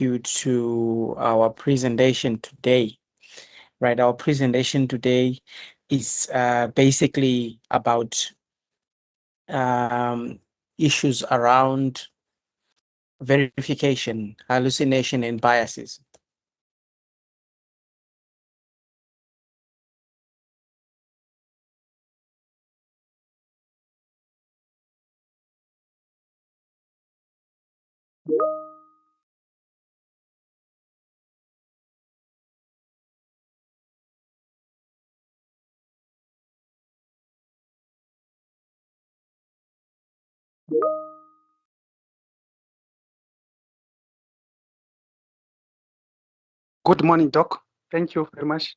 you to our presentation today. Right, our presentation today is basically about issues around verification, hallucination, and biases. Good morning, Doc. Thank you very much.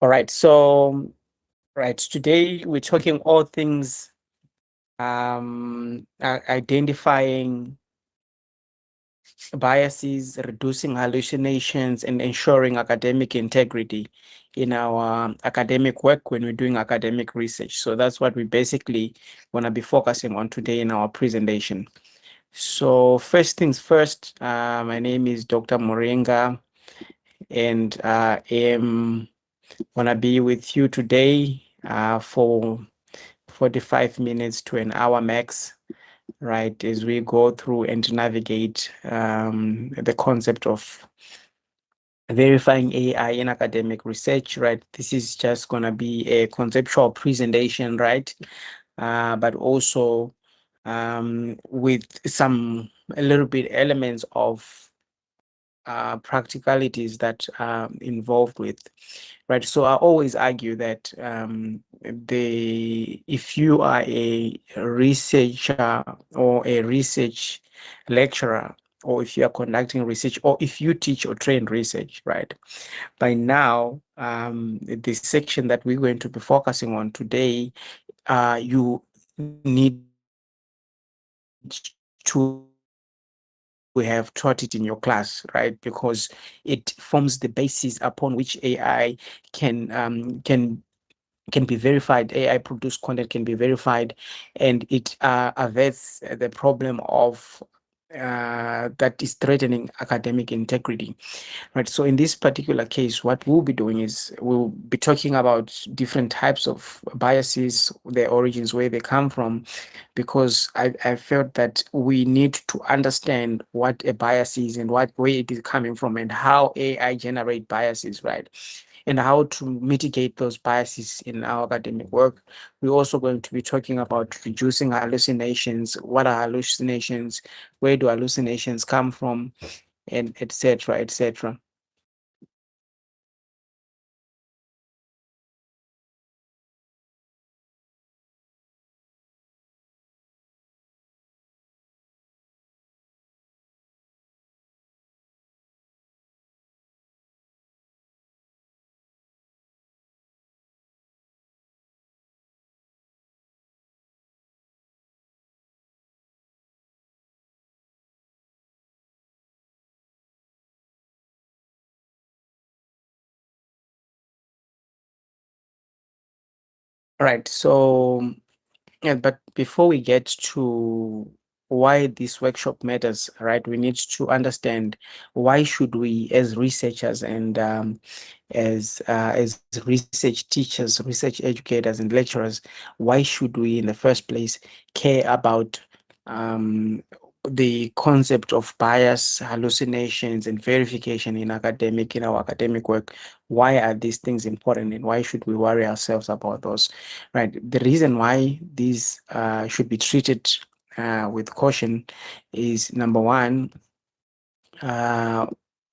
All right, so today we're talking all things identifying biases, reducing hallucinations, and ensuring academic integrity in our academic work when we're doing academic research. So that's what we basically want to be focusing on today in our presentation. So first things first, my name is Dr. Moringa, and I am going to be with you today for 45 minutes to an hour max, right, as we go through and navigate the concept of verifying AI in academic research, right? This is just going to be a conceptual presentation, right? But also with some a little bit elements of practicalities that are involved with, right? So I always argue that if you are a researcher or a research lecturer, or if you are conducting research, or if you teach or train research, right? By now, the section that we're going to be focusing on today, you need to have taught it in your class, right? Because it forms the basis upon which AI can be verified. AI produced content can be verified, and it averts the problem of that is threatening academic integrity, right? So in this particular case, what we'll be doing is we'll be talking about different types of biases, their origins, where they come from, because I felt that we need to understand what a bias is and where it is coming from and how AI generate biases, right? And how to mitigate those biases in our academic work. We're also going to be talking about reducing hallucinations. What are hallucinations? Where do hallucinations come from? And etc. etc. Right. So, yeah, but before we get to why this workshop matters, right, we need to understand why should we, as researchers and as research teachers, research educators, and lecturers, why should we, in the first place, care about the concept of bias, hallucinations, and verification in our academic work? Why are these things important, and why should we worry ourselves about those? Right. The reason why these should be treated with caution is, number one, uh,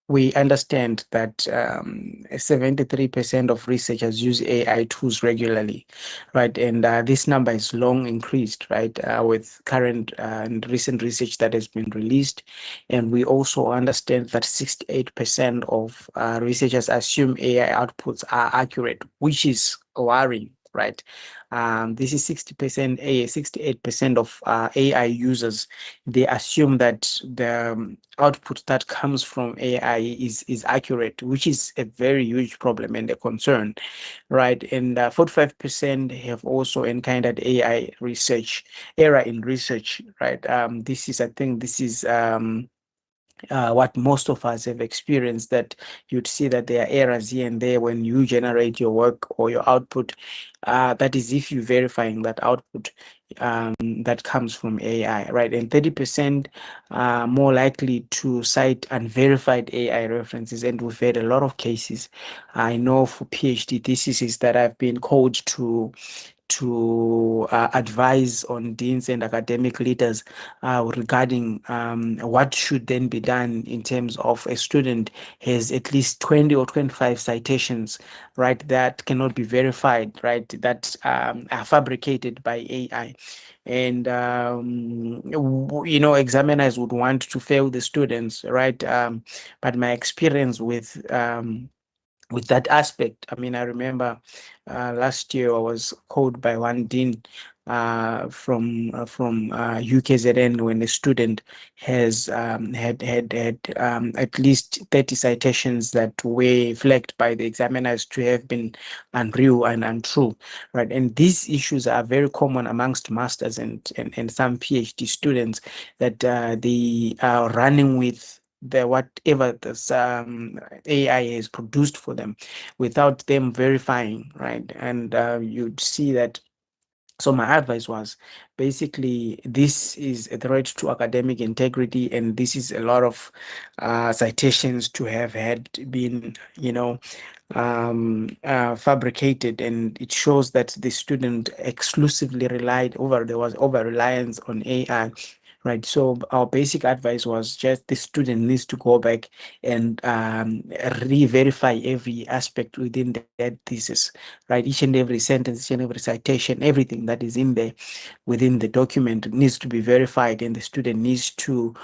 we understand that 73% of researchers use AI tools regularly, right? And this number is long increased, right, with current and recent research that has been released. And we also understand that 68% of researchers assume AI outputs are accurate, which is worrying, right? This is 60%, 68% of AI users. They assume that the output that comes from AI is accurate, which is a very huge problem and a concern, right? And 45% have also encountered AI research, error in research, right? This is, I think, this is what most of us have experienced, that you'd see that there are errors here and there when you generate your work or your output. That is if you're verifying that output that comes from AI, right? And 30% more likely to cite unverified AI references. And we've had a lot of cases. I know for PhD theses that I've been called to advise on deans and academic leaders regarding what should then be done in terms of a student has at least 20 or 25 citations, right, that cannot be verified, right, that are fabricated by AI. And examiners would want to fail the students, right? But my experience with that aspect. I mean, I remember last year I was called by one dean from UKZN when a student has had at least 30 citations that were flagged by the examiners to have been unreal and untrue, right? And these issues are very common amongst masters and some PhD students, that they are running with the whatever this AI has produced for them without them verifying, right? And you'd see that. So my advice was basically this is a threat to academic integrity, and this is a lot of citations to have had been, fabricated, and it shows that the student exclusively relied over there was over reliance on AI, right? So our basic advice was just the student needs to go back and re-verify every aspect within that thesis, right? Each and every sentence, each and every citation, everything that is in there within the document needs to be verified, and the student needs to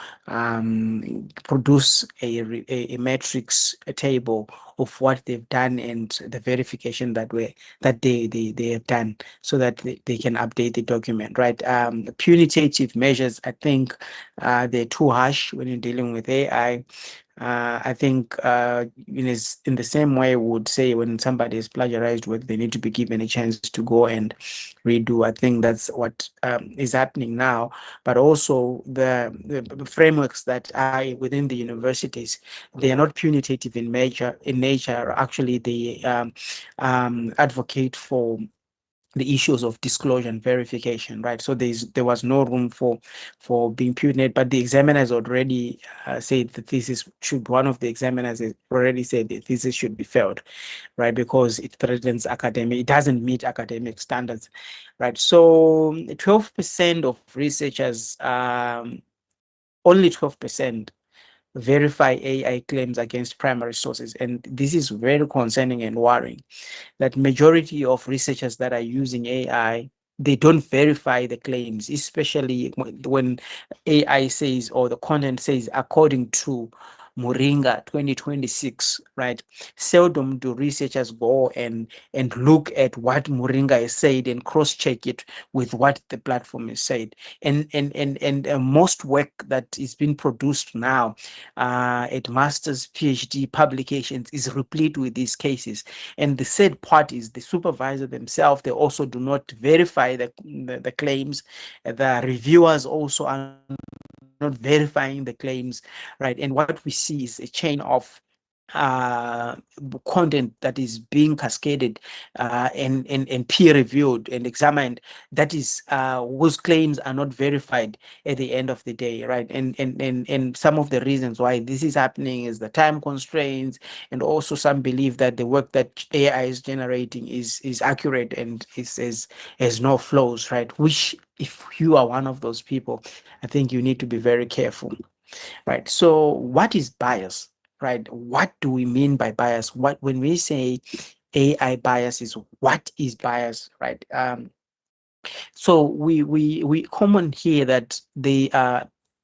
produce a matrix, a table of what they've done and the verification that they have done, so that they can update the document, right? Punitive measures, I think they're too harsh when you're dealing with AI. I think in the same way, we would say when somebody is plagiarized work, they need to be given a chance to go and redo. I think that's what is happening now. But also the frameworks that are within the universities, they are not punitive in nature. Actually, they advocate for the issues of disclosure and verification, right? So there was no room for being punitive, but the examiners already said the thesis should. One of the examiners has already said the thesis should be failed, right? Because it threatens academic, it doesn't meet academic standards, right? So 12% of researchers, only 12% verify AI claims against primary sources, and this is very concerning and worrying, that majority of researchers that are using AI, they don't verify the claims, especially when AI says, or the content says, according to Moringa 2026, right? Seldom do researchers go and look at what Moringa has said and cross-check it with what the platform has said. And most work that is being produced now at master's, PhD publications is replete with these cases. And the sad part is the supervisor themselves, they also do not verify the claims. The reviewers also are not verifying the claims, right? And what we see is a chain of content that is being cascaded and peer reviewed and examined, that is whose claims are not verified at the end of the day, right? And some of the reasons why this is happening is the time constraints, and also some believe that the work that AI is generating is accurate and is has no flaws, right? Which, if you are one of those people, I think you need to be very careful, right? So what is bias, right? What do we mean by bias? What, when we say AI bias, is what is bias, right? So we common here that the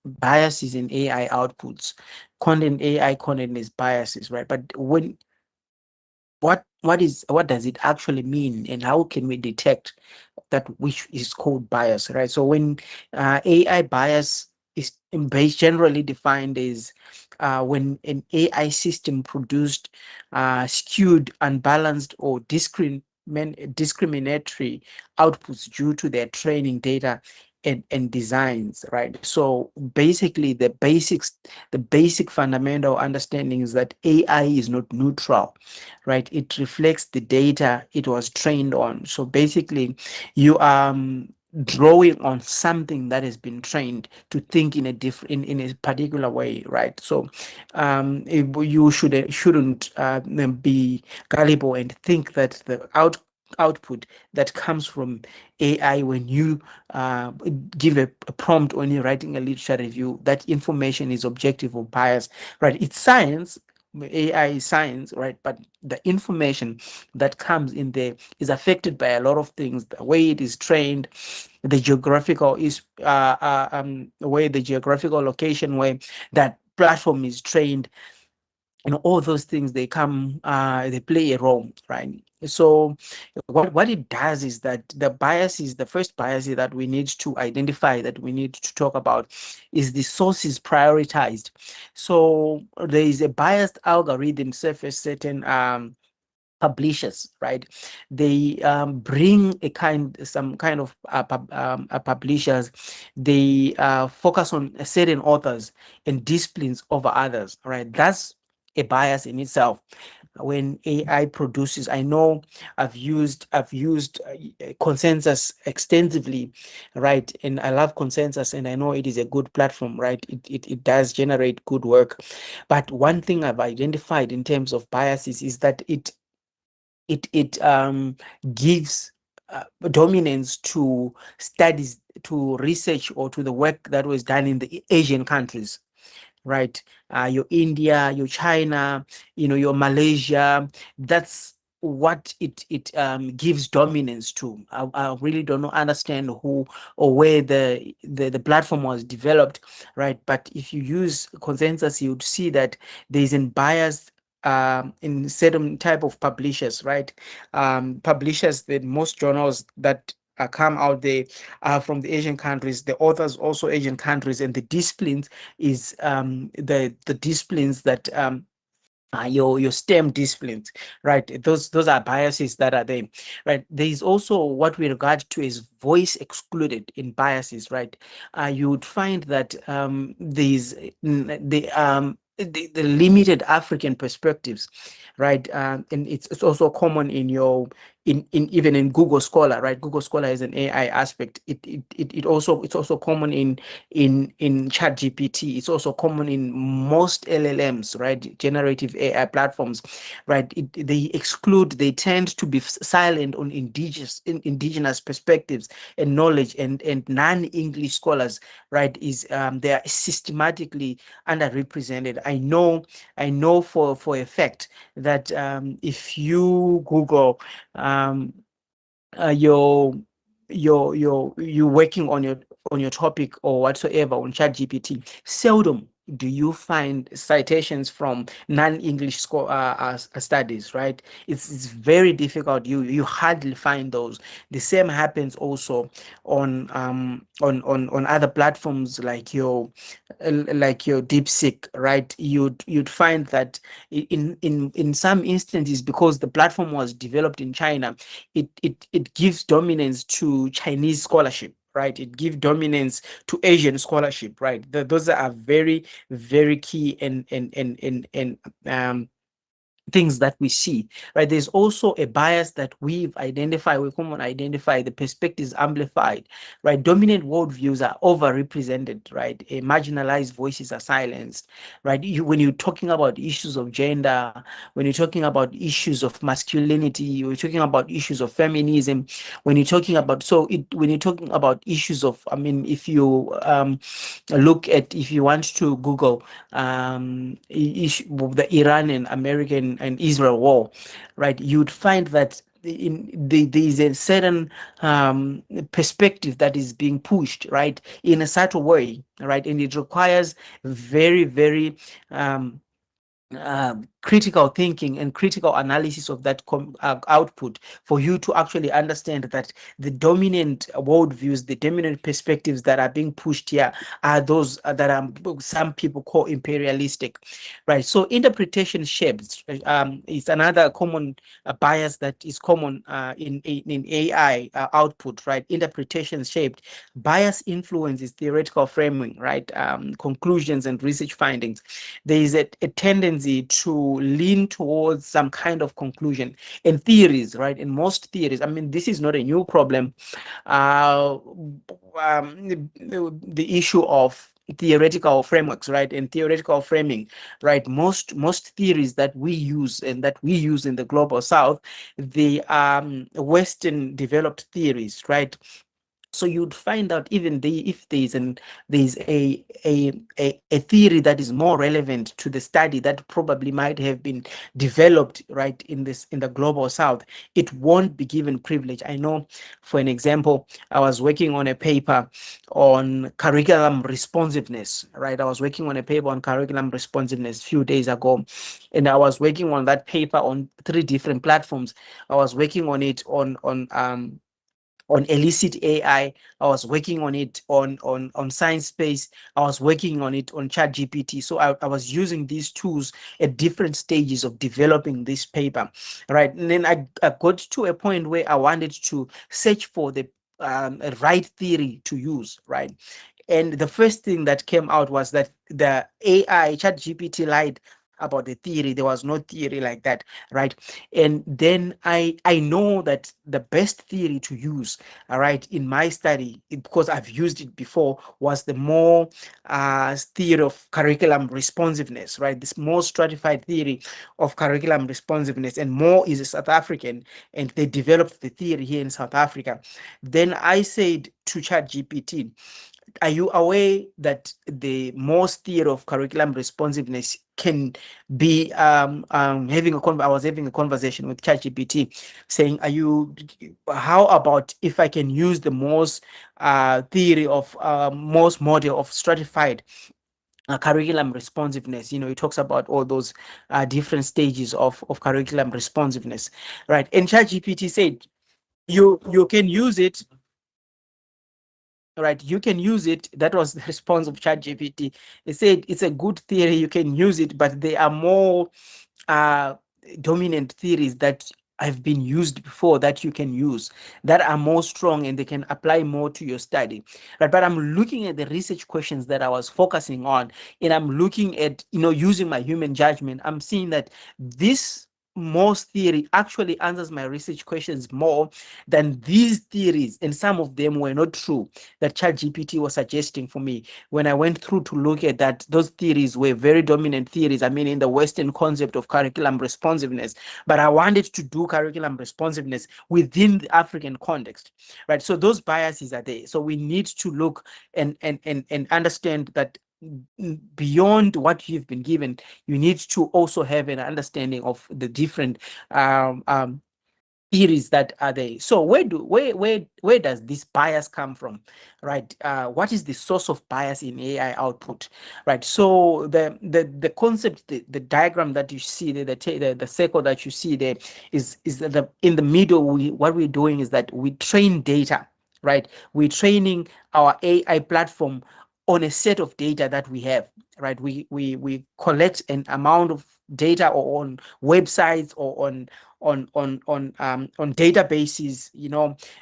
biases in AI outputs, content, AI content is biases, right? But when what does it actually mean, and how can we detect that which is called bias, right? So when AI bias is generally defined as when an AI system produced skewed, unbalanced, or discriminatory outputs due to their training data and designs, right? So basically the basic fundamental understanding is that AI is not neutral, right? It reflects the data it was trained on. So basically you are drawing on something that has been trained to think in a different in a particular way, right? So you shouldn't be gullible and think that the output that comes from AI when you give a prompt when you're writing a literature review, that information is objective or biased, right? It's science. AI is science, right? But the information that comes in there is affected by a lot of things: the way it is trained, the geographical is where the geographical location where that platform is trained, all those things, they come they play a role, right? So what it does is that the first bias that we need to identify, that we need to talk about, is the sources prioritized. So there is a biased algorithm surface certain publishers, right? They bring some kind of publishers. They focus on certain authors and disciplines over others, right? That's a bias in itself. When AI produces, I know I've used consensus extensively, right? And I love consensus, and I know it is a good platform, right? It does generate good work. But one thing I've identified in terms of biases is that it gives dominance to studies, to research, or to the work that was done in the Asian countries, right? Your India, your China, your Malaysia. That's what it gives dominance to. I really don't understand who or where the platform was developed, right? But if you use consensus, you would see that there is a bias in certain type of publishers, right? Publishers, that most journals that come out there are from the Asian countries. The authors also Asian countries, and the disciplines is the disciplines that your STEM disciplines, right? Those are biases that are there, right? There is also what we regard to as voice excluded in biases, right? You would find that these the limited African perspectives, right? And it's also common in your in even in Google Scholar, right? Google Scholar is an AI aspect. It's also common in Chat GPT. It's also common in most LLMs, right? Generative AI platforms, right? They tend to be silent on indigenous perspectives and knowledge, and non-English scholars, right? They are systematically underrepresented. I know for a fact that if you Google um, your you working on your topic or whatsoever on ChatGPT, seldom do you find citations from non-English studies, right? It's very difficult. You hardly find those. The same happens also on other platforms like your DeepSeek, right? You'd find that in some instances, because the platform was developed in China, it gives dominance to Chinese scholarship, right? It gives dominance to Asian scholarship, right? Those are very, very key and things that we see, right? There's also a bias that we common identify, the perspectives amplified, right? Dominant worldviews are overrepresented, right? Marginalized voices are silenced, right? When you're talking about issues of gender, when you're talking about issues of masculinity, we're talking about issues of feminism, when you're talking about when you're talking about issues of, I mean, if you if you want to Google the Iran and American and Israel war, right? You'd find that there is a certain perspective that is being pushed, right, in a subtle way, right, and it requires very, very critical thinking and critical analysis of that output for you to actually understand that the dominant worldviews, the dominant perspectives that are being pushed here are those that some people call imperialistic, right? So interpretation shapes is another common bias that is common in AI output, right? Interpretation shaped bias influences theoretical framing, right? Conclusions and research findings. There is a tendency to lean towards some kind of conclusion and theories, right? In most theories, I mean, this is not a new problem. The issue of theoretical frameworks, right, and theoretical framing, right, most theories that we use and that we use in the global south, the western developed theories, right? So you'd find out even if there's a theory that is more relevant to the study that probably might have been developed right in the global south, it won't be given privilege. I know, for an example, I was working on a paper on curriculum responsiveness, right? I was working on a paper on curriculum responsiveness a few days ago, and I was working on that paper on 3 different platforms. I was working on it on Elicit AI. I was working on it on Science Space. I was working on it on ChatGPT. So I was using these tools at different stages of developing this paper, right? And then I got to a point where I wanted to search for the right theory to use, right? And the first thing that came out was that the AI ChatGPT lied about the theory. There was no theory like that, right? And then I know that the best theory to use, all right, in my study, because I've used it before, was the more theory of curriculum responsiveness, right? This more stratified theory of curriculum responsiveness, and more is a South African, and they developed the theory here in South Africa. Then I said to ChatGPT, are you aware that the most theory of curriculum responsiveness can be having I was having a conversation with ChatGPT saying, how about if I can use the most theory of most model of stratified curriculum responsiveness? It talks about all those different stages of curriculum responsiveness, right? And ChatGPT said, you can use it, right? You can use it. That was the response of ChatGPT. It said it's a good theory, you can use it, but there are more uh, dominant theories that have been used before that you can use, that are more strong and they can apply more to your study, right? But I'm looking at the research questions that I was focusing on, and I'm looking at, using my human judgment. I'm seeing that this most theory actually answers my research questions more than these theories, and some of them were not true, that ChatGPT was suggesting for me. When I went through to look at that, those theories were very dominant theories. I mean, in the Western concept of curriculum responsiveness, but I wanted to do curriculum responsiveness within the African context, right? So those biases are there. So we need to look and understand that beyond what you've been given, you need to also have an understanding of the different theories that are there. So where does this bias come from, right? What is the source of bias in AI output, right? So the concept, the diagram that you see there, the circle that you see there, is that in the middle, what we're doing is that we train data, right? We're training our AI platform on a set of data that we have, right? We collect an amount of data, or on websites, or on databases,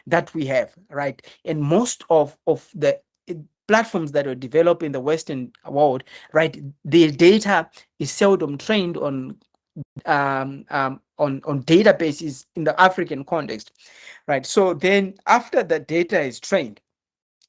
that we have, right? And most of the platforms that are developed in the Western world, right, the data is seldom trained on databases in the African context, right? So then after the data is trained,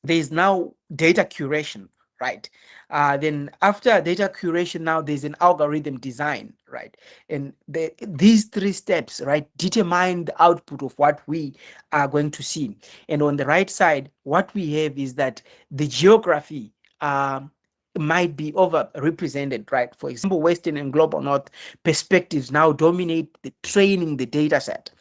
there is now data curation, right? Then after data curation, now there's an algorithm design, right? And these 3 steps, right, determine the output of what we are going to see. And on the right side, what we have is that the geography might be overrepresented, right? For example, Western and global North perspectives now dominate the training the data set,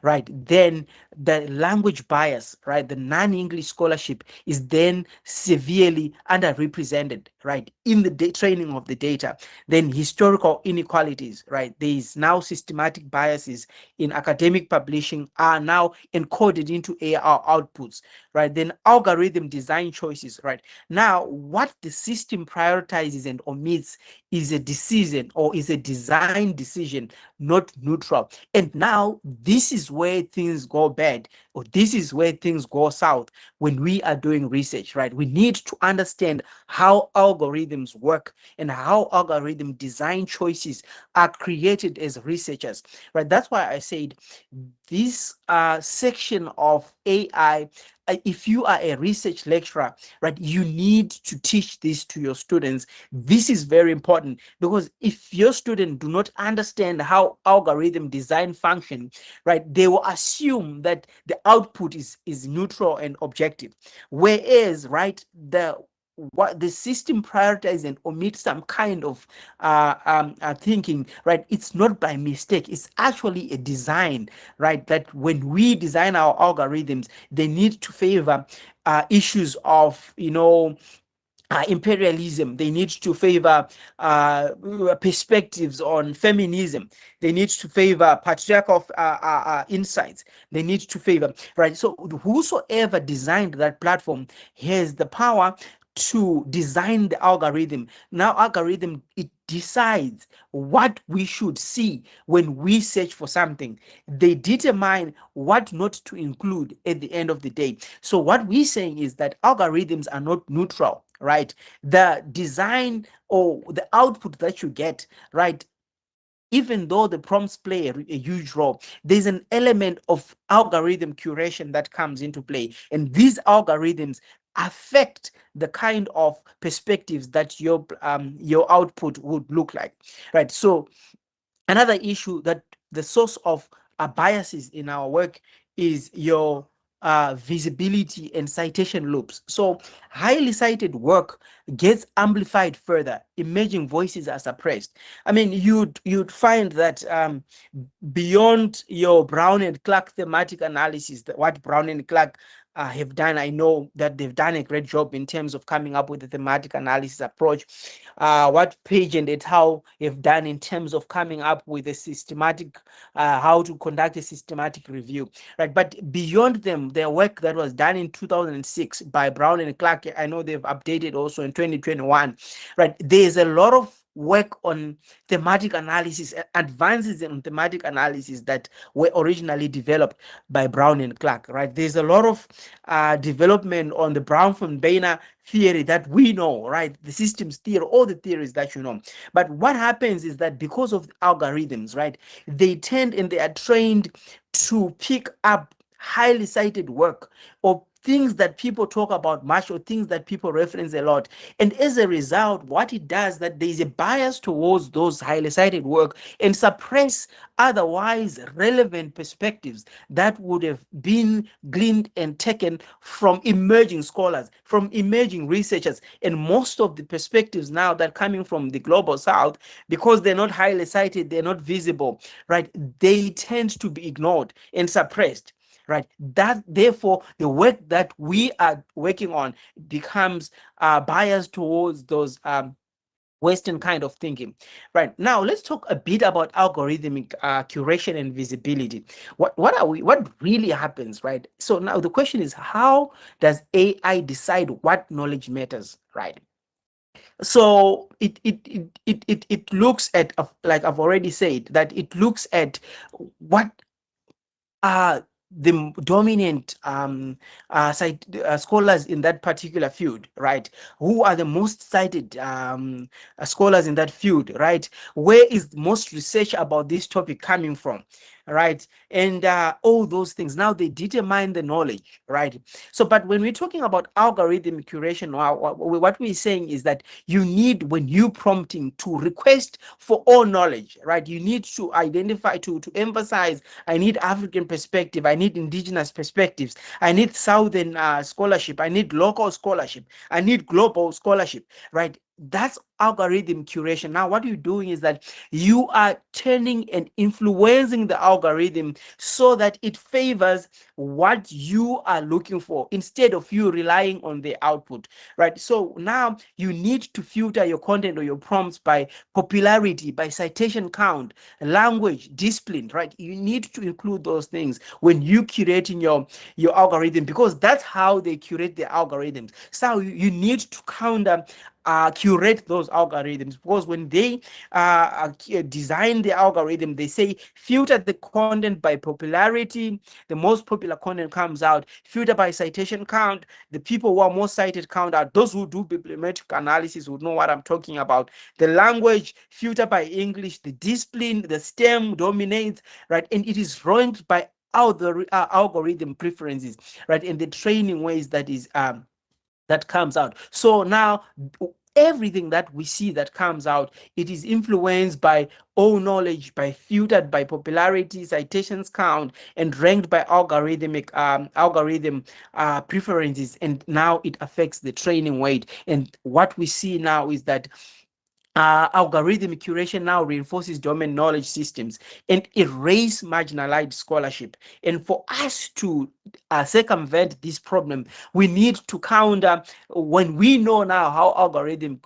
right, then the language bias, right, the non-English scholarship is then severely underrepresented, right, in the training of the data. Then historical inequalities, right, there is now systematic biases in academic publishing are now encoded into AR outputs, right? Then algorithm design choices, right? Now, what the system prioritizes and omits is a decision or is a design decision, not neutral. And now this is where things go bad, or this is where things go south when we are doing research, right? We need to understand how algorithms work and how algorithm design choices are created as researchers, right? That's why I said this section of AI, if you are a research lecturer, right, you need to teach this to your students. This is very important, because if your students do not understand how algorithm design function, right, they will assume that the output is neutral and objective, whereas, right, what the system prioritizes and omits some kind of thinking, right, it's not by mistake, it's actually a design, right, that when we design our algorithms, they need to favor issues of, imperialism. They need to favor perspectives on feminism. They need to favor patriarchal insights. They need to favor, right? So whosoever designed that platform has the power to design the algorithm. Now, algorithm, it decides what we should see when we search for something. They determine what not to include at the end of the day. So what we're saying is that algorithms are not neutral, right? The design or the output that you get, right, even though the prompts play a huge role, there's an element of algorithm curation that comes into play. And these algorithms affect the kind of perspectives that your output would look like, right? So another issue that the source of biases in our work is your visibility and citation loops. So highly cited work gets amplified further. Emerging voices are suppressed. I mean, you'd find that beyond your Brown and Clark thematic analysis, what Brown and Clark have done, I know that they've done a great job in terms of coming up with a thematic analysis approach. What Page and Etau have done in terms of coming up with a systematic, how to conduct a systematic review, right? But beyond them, their work that was done in 2006 by Brown and Clark, I know they've updated also in 2021, right? There's a lot of work on thematic analysis, advances in thematic analysis that were originally developed by Brown and Clark, right? There's a lot of development on the Brown von Boehner theory that we know, right? The systems theory, all the theories that you know. But what happens is that because of the algorithms, right, they tend and they are trained to pick up highly cited work or things that people talk about much or things that people reference a lot. And as a result, what it does that there is a bias towards those highly cited work and suppress otherwise relevant perspectives that would have been gleaned and taken from emerging scholars, from emerging researchers. And most of the perspectives now that are coming from the global south, because they're not highly cited, they're not visible, right, they tend to be ignored and suppressed, right? That therefore the work that we are working on becomes biased towards those Western kind of thinking. Right now, let's talk a bit about algorithmic curation and visibility. What really happens, right? So now the question is, how does AI decide what knowledge matters, right? So it looks at, like I've already said, that it looks at what are the dominant scholars in that particular field, right? Who are the most cited scholars in that field, right? Where is most research about this topic coming from, right? And all those things. Now they determine the knowledge, right? So, but when we're talking about algorithm curation, what we're saying is that you need, when you prompting, to request for all knowledge, right? You need to identify, to emphasize, I need African perspective, I need indigenous perspectives, I need Southern scholarship, I need local scholarship, I need global scholarship, right? That's algorithm curation. Now, what you're doing is that you are turning and influencing the algorithm so that it favors what you are looking for instead of you relying on the output, right? So now you need to filter your content or your prompts by popularity, by citation count, language, discipline, right? You need to include those things when you curating your algorithm, because that's how they curate the algorithms. So you need to counter curate those algorithms, because when they design the algorithm, they say filter the content by popularity. The most popular content comes out. Filter by citation count. The people who are most cited count out. Those who do bibliometric analysis would know what I'm talking about. The language, filter by English. The discipline, the STEM dominates, right? And it is ranked by algorithm preferences, right? And the training ways that comes out. So now everything that we see that comes out, it is influenced by all knowledge, by filtered by popularity, citations count, and ranked by algorithm preferences. And now it affects the training weight. And what we see now is that algorithm curation now reinforces domain knowledge systems and erase marginalized scholarship. And for us to circumvent this problem, we need to counter, when we know now how algorithm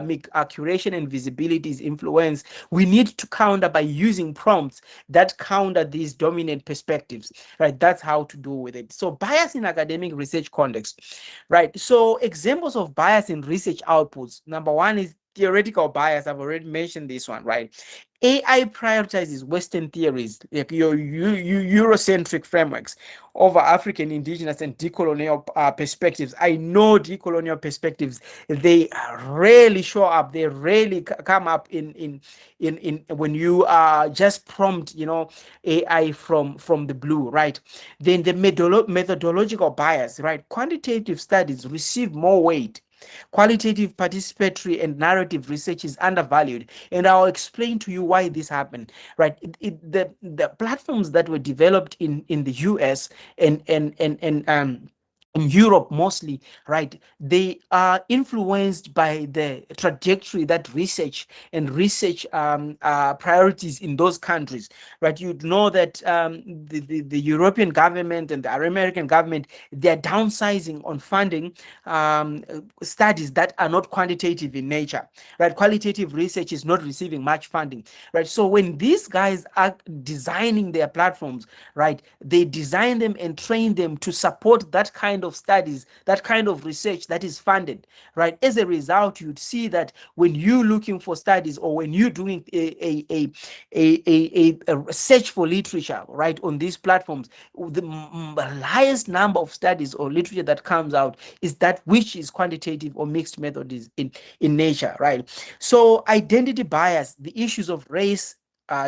make curation and visibility is influenced, we need to counter by using prompts that counter these dominant perspectives, right? That's how to do with it. So bias in academic research context, right? So examples of bias in research outputs. Number one is theoretical bias. I've already mentioned this one, right? AI prioritizes Western theories, like your Eurocentric frameworks, over African, indigenous, and decolonial perspectives. I know decolonial perspectives, they rarely show up. They rarely come up in when you just prompt, AI from the blue, right? Then the methodological bias, right? Quantitative studies receive more weight. Qualitative, participatory, and narrative research is undervalued, and I'll explain to you why this happened. Right, the platforms that were developed in the US and in Europe mostly, right, they are influenced by the trajectory that research priorities in those countries, right? You'd know that the European government and the American government, they're downsizing on funding studies that are not quantitative in nature, right? Qualitative research is not receiving much funding, right? So when these guys are designing their platforms, right, they design them and train them to support that kind of studies, that kind of research that is funded, right? As a result, you'd see that when you're looking for studies, or when you're doing a search for literature, right, on these platforms, the highest number of studies or literature that comes out is that which is quantitative or mixed method is in nature, right? So identity bias, the issues of race,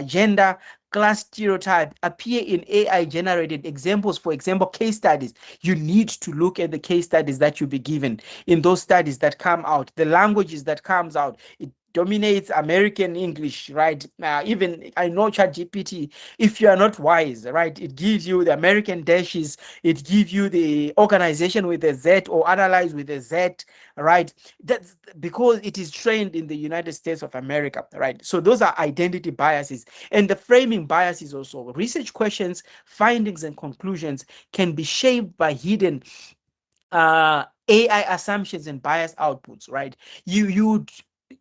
gender, class stereotype appear in AI generated examples. For example, case studies. You need to look at the case studies that you'll be given in those studies that come out, the languages that comes out. It dominates American English, right? Even I know ChatGPT, if you are not wise, right, it gives you the American dashes, it gives you the organization with a Z or analyze with a Z, right? That's because it is trained in the United States of America, right? So those are identity biases. And the framing biases also. Research questions, findings, and conclusions can be shaped by hidden AI assumptions and bias outputs, right? You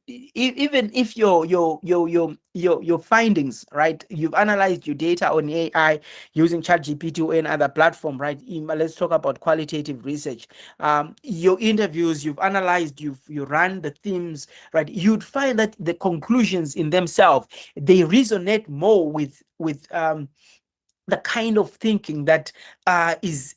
even if your findings, right, you've analyzed your data on AI using ChatGPT or any other platform, right? Let's talk about qualitative research. Your interviews, you've analyzed, you run the themes, right? You'd find that the conclusions in themselves, they resonate more with the kind of thinking that is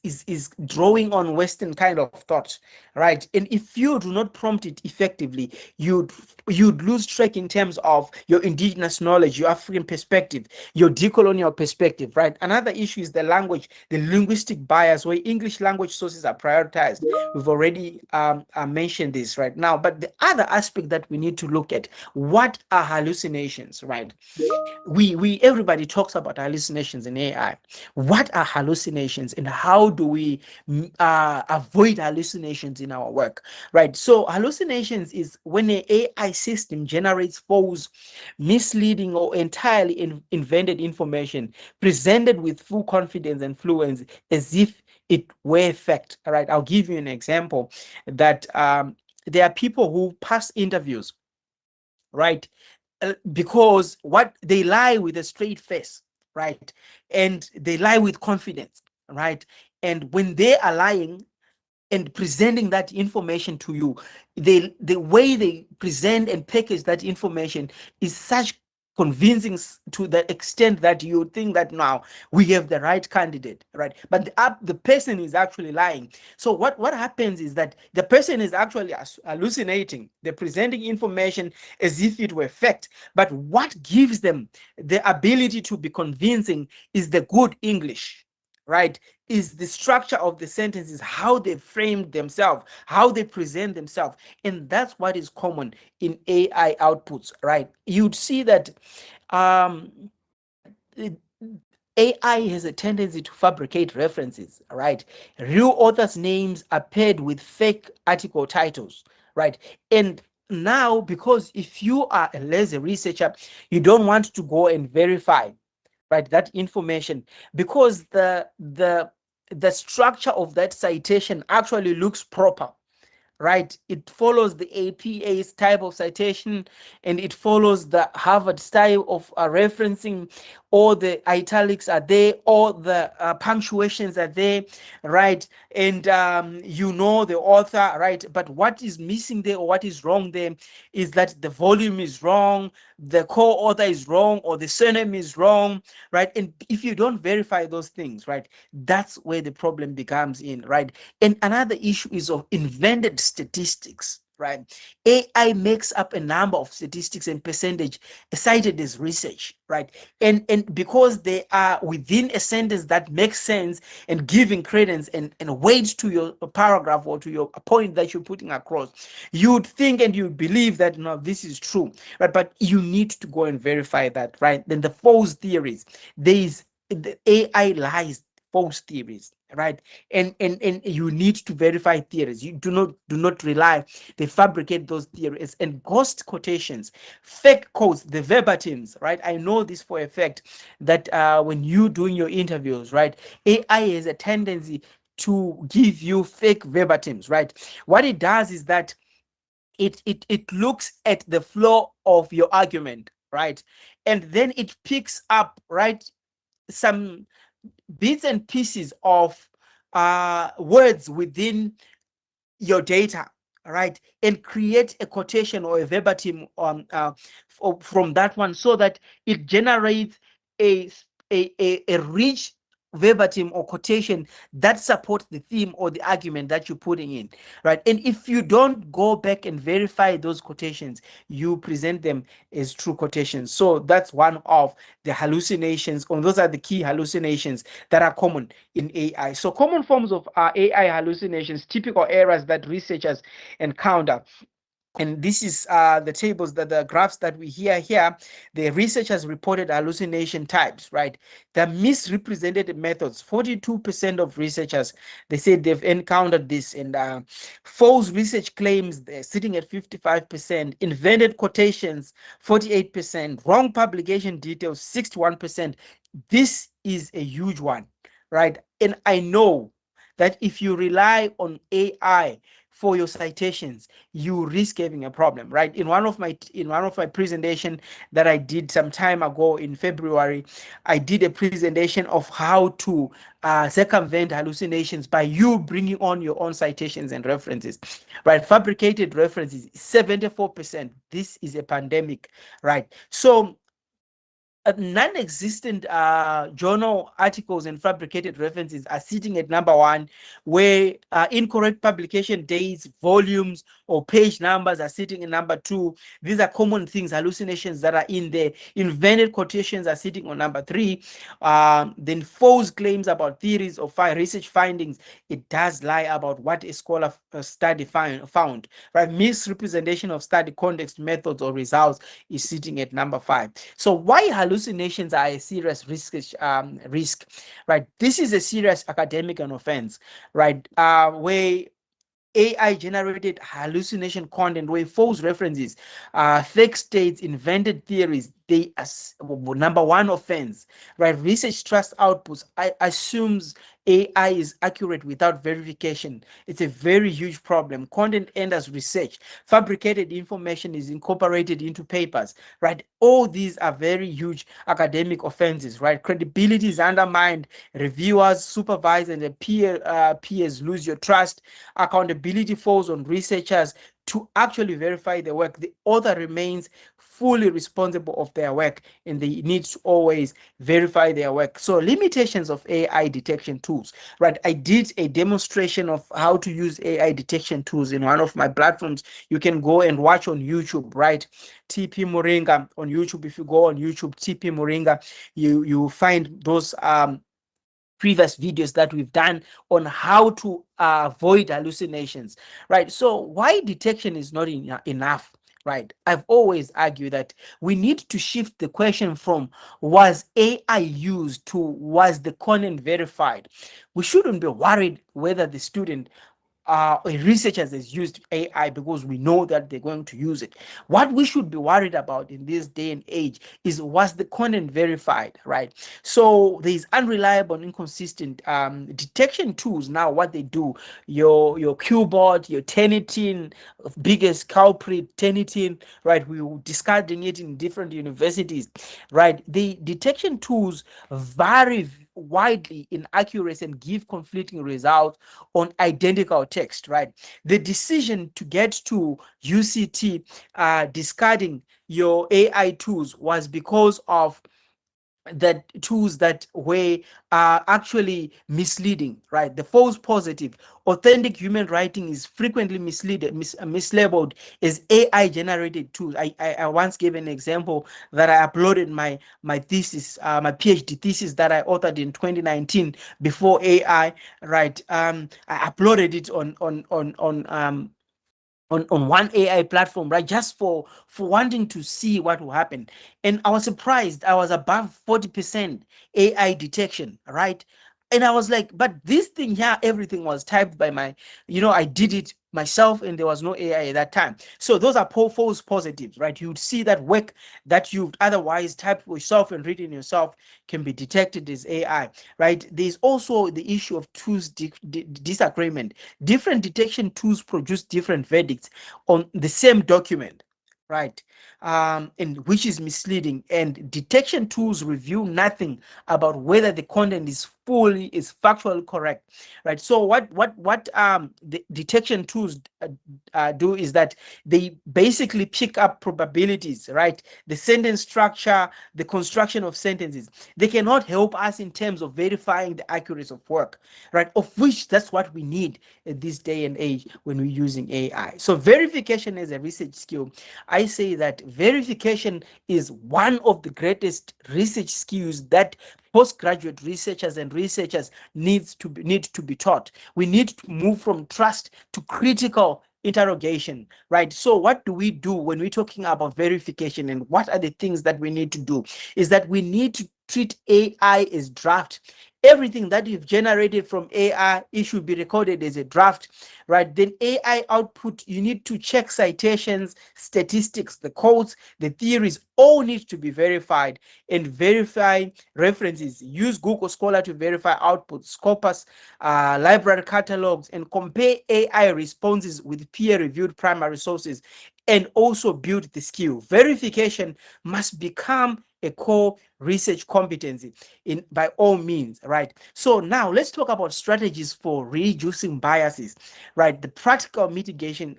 drawing on Western kind of thought, right? And if you do not prompt it effectively, you'd lose track in terms of your indigenous knowledge, your African perspective, your decolonial perspective, right? Another issue is the language, the linguistic bias, where English language sources are prioritized. We've already mentioned this right now, but the other aspect that we need to look at, what are hallucinations, right? We everybody talks about hallucinations in AI. AI. What are hallucinations and how do we avoid hallucinations in our work, right? So hallucinations is when an AI system generates false, misleading, or entirely invented information presented with full confidence and fluency as if it were fact. All right, I'll give you an example that there are people who pass interviews, right? Because what they lie with a straight face, right? And they lie with confidence, right? And when they are lying and presenting that information to you, the way they present and package that information is such convincing to the extent that you think that now we have the right candidate, right? But the person is actually lying. So what happens is that the person is actually hallucinating. They're presenting information as if it were fact. But what gives them the ability to be convincing is the good English, right? Is the structure of the sentences, how they framed themselves, how they present themselves. And that's what is common in AI outputs, right? You'd see that AI has a tendency to fabricate references, right? Real authors' names are paired with fake article titles, right? And now, because if you are a lazy researcher, you don't want to go and verify, right, that information, because the structure of that citation actually looks proper, right? It follows the APA's type of citation, and it follows the Harvard style of referencing. All the italics are there, all the punctuations are there, right? And you know the author, right? But what is missing there, or what is wrong there, is that the volume is wrong, the co-author is wrong, or the surname is wrong, right? And if you don't verify those things, right, that's where the problem becomes in, right? And another issue is of invented statistics, right? AI makes up a number of statistics and percentage cited as research, right? And because they are within a sentence that makes sense and giving credence and weight to your paragraph or to your point that you're putting across, you'd think and you believe that no, this is true, right? But you need to go and verify that, right? Then the false theories, there is the AI lies, false theories, right? And you need to verify theories. You do not rely. They fabricate those theories and ghost quotations, fake quotes, the verbatims, right? I know this for a fact that when you doing your interviews, right, AI has a tendency to give you fake verbatims, right? What it does is that it looks at the flow of your argument, right? And then it picks up, right, some bits and pieces of words within your data, right, and create a quotation or a verbatim from that one, so that it generates a, a rich verbatim or quotation that supports the theme or the argument that you're putting in, right? And if you don't go back and verify those quotations, you present them as true quotations. So that's one of the hallucinations, or those are the key hallucinations that are common in AI. So common forms of AI hallucinations, typical errors that researchers encounter. And this is the tables, that the graphs that we hear here. The researchers reported hallucination types, right? The misrepresented methods. 42% of researchers, they said they've encountered this. And false research claims, they're sitting at 55%. Invented quotations, 48%. Wrong publication details, 61%. This is a huge one, right? And I know that if you rely on AI for your citations, you risk having a problem, right? In one of my presentation that I did some time ago in February, I did a presentation of how to circumvent hallucinations by you bringing on your own citations and references, right? Fabricated references, 74%. This is a pandemic, right? So non-existent journal articles and fabricated references are sitting at number one, where incorrect publication dates, volumes, or page numbers are sitting in number two. These are common things, hallucinations that are in there. Invented quotations are sitting on number three. Then false claims about theories or research findings. It does lie about what a scholar study found, right? Misrepresentation of study context, methods, or results is sitting at number five. So why hallucinations? hallucinations are a serious risk, right? This is a serious academic and offense, right? Where AI generated hallucination content where false references, fake states, invented theories, they number one offense, right? Research trust outputs assumes AI is accurate without verification. It's a very huge problem. Content enters research. Fabricated information is incorporated into papers, right? All these are very huge academic offenses, right? Credibility is undermined. Reviewers, supervisors, and peers lose your trust. Accountability falls on researchers to actually verify the work. The author remains fully responsible of their work, and they need to always verify their work. So limitations of AI detection tools, right? I did a demonstration of how to use AI detection tools in one of my platforms. You can go and watch on YouTube, right? TP Moringa on YouTube. If you go on YouTube, TP Moringa, you find those previous videos that we've done on how to avoid hallucinations, right? So why detection is not enough, right? I've always argued that we need to shift the question from was AI used to was the content verified. We shouldn't be worried whether the student researchers has used AI because we know that they're going to use it. What we should be worried about in this day and age is was the content verified, right? So there's unreliable and inconsistent detection tools. Now, what they do, your Qbot, your Tenitin, biggest culprit, Tenitin, right? We were discarding it in different universities, right? The detection tools vary widely in accuracy and give conflicting results on identical text, right? The decision to get to UCT discarding your AI tools was because of that tools that were actually misleading, right? The false positive, authentic human writing is frequently mislabeled as AI generated tools. I once gave an example that I uploaded my thesis, my PhD thesis that I authored in 2019 before AI, right? I uploaded it on one AI platform, right? Just for wanting to see what will happen. And I was surprised. I was above 40% AI detection, right? And I was like, but this thing here, everything was typed by I did it myself and there was no AI at that time. So those are false positives, right? You'd see that work that you've otherwise typed yourself and written yourself can be detected as AI, right? There's also the issue of tools disagreement. Different detection tools produce different verdicts on the same document, right? And which is misleading. And detection tools reveal nothing about whether the content is factually correct, right? So what the detection tools do is that they basically pick up probabilities, right? The sentence structure, the construction of sentences. They cannot help us in terms of verifying the accuracy of work, right? Of which that's what we need at this day and age when we're using AI. So verification is a research skill. I say that verification is one of the greatest research skills that postgraduate researchers and researchers need to be taught. We need to move from trust to critical interrogation, right? So what do we do when we're talking about verification, and what are the things that we need to do is that we need to treat AI as draft. Everything that you've generated from AI, it should be recorded as a draft, right? Then AI output, you need to check citations, statistics, the codes, the theories, all need to be verified, and verify references. Use Google Scholar to verify outputs, Scopus, library catalogs, and compare AI responses with peer-reviewed primary sources, and also build the skill. Verification must become a core research competency in by all means, right? So now let's talk about strategies for reducing biases, right? The practical mitigation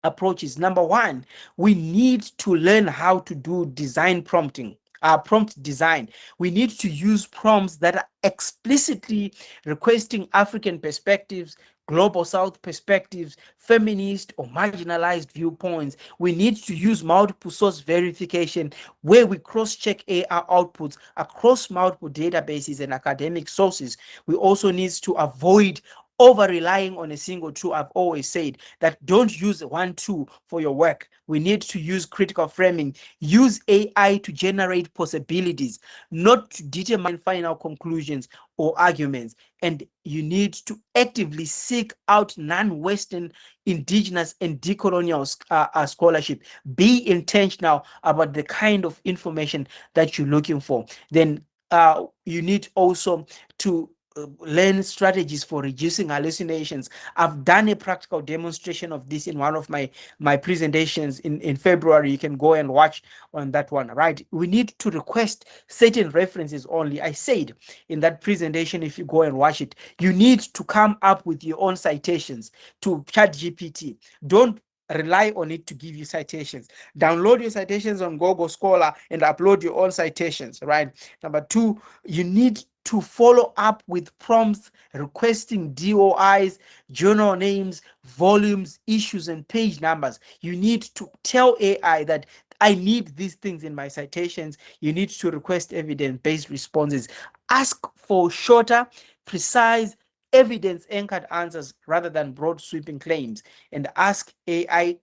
approaches. Number one, we need to learn how to do design prompting. Prompt design. We need to use prompts that are explicitly requesting African perspectives, global South perspectives, feminist or marginalized viewpoints. We need to use multiple source verification where we cross-check AI outputs across multiple databases and academic sources. We also need to avoid over relying on a single tool. I've always said that don't use one tool for your work. We need to use critical framing. Use AI to generate possibilities, not to determine final conclusions or arguments. And you need to actively seek out non-Western, indigenous, and decolonial scholarship. Be intentional about the kind of information that you're looking for. Then you need also to learn strategies for reducing hallucinations. I've done a practical demonstration of this in one of my presentations in February. You can go and watch on that one, right? We need to request certain references only. I said in that presentation, if you go and watch it, you need to come up with your own citations to ChatGPT. Don't rely on it to give you citations. Download your citations on Google Scholar and upload your own citations, right? Number two, you need to follow up with prompts requesting DOIs, journal names, volumes, issues, and page numbers. You need to tell AI that I need these things in my citations. You need to request evidence-based responses. Ask for shorter, precise, evidence-anchored answers rather than broad sweeping claims, and ask AI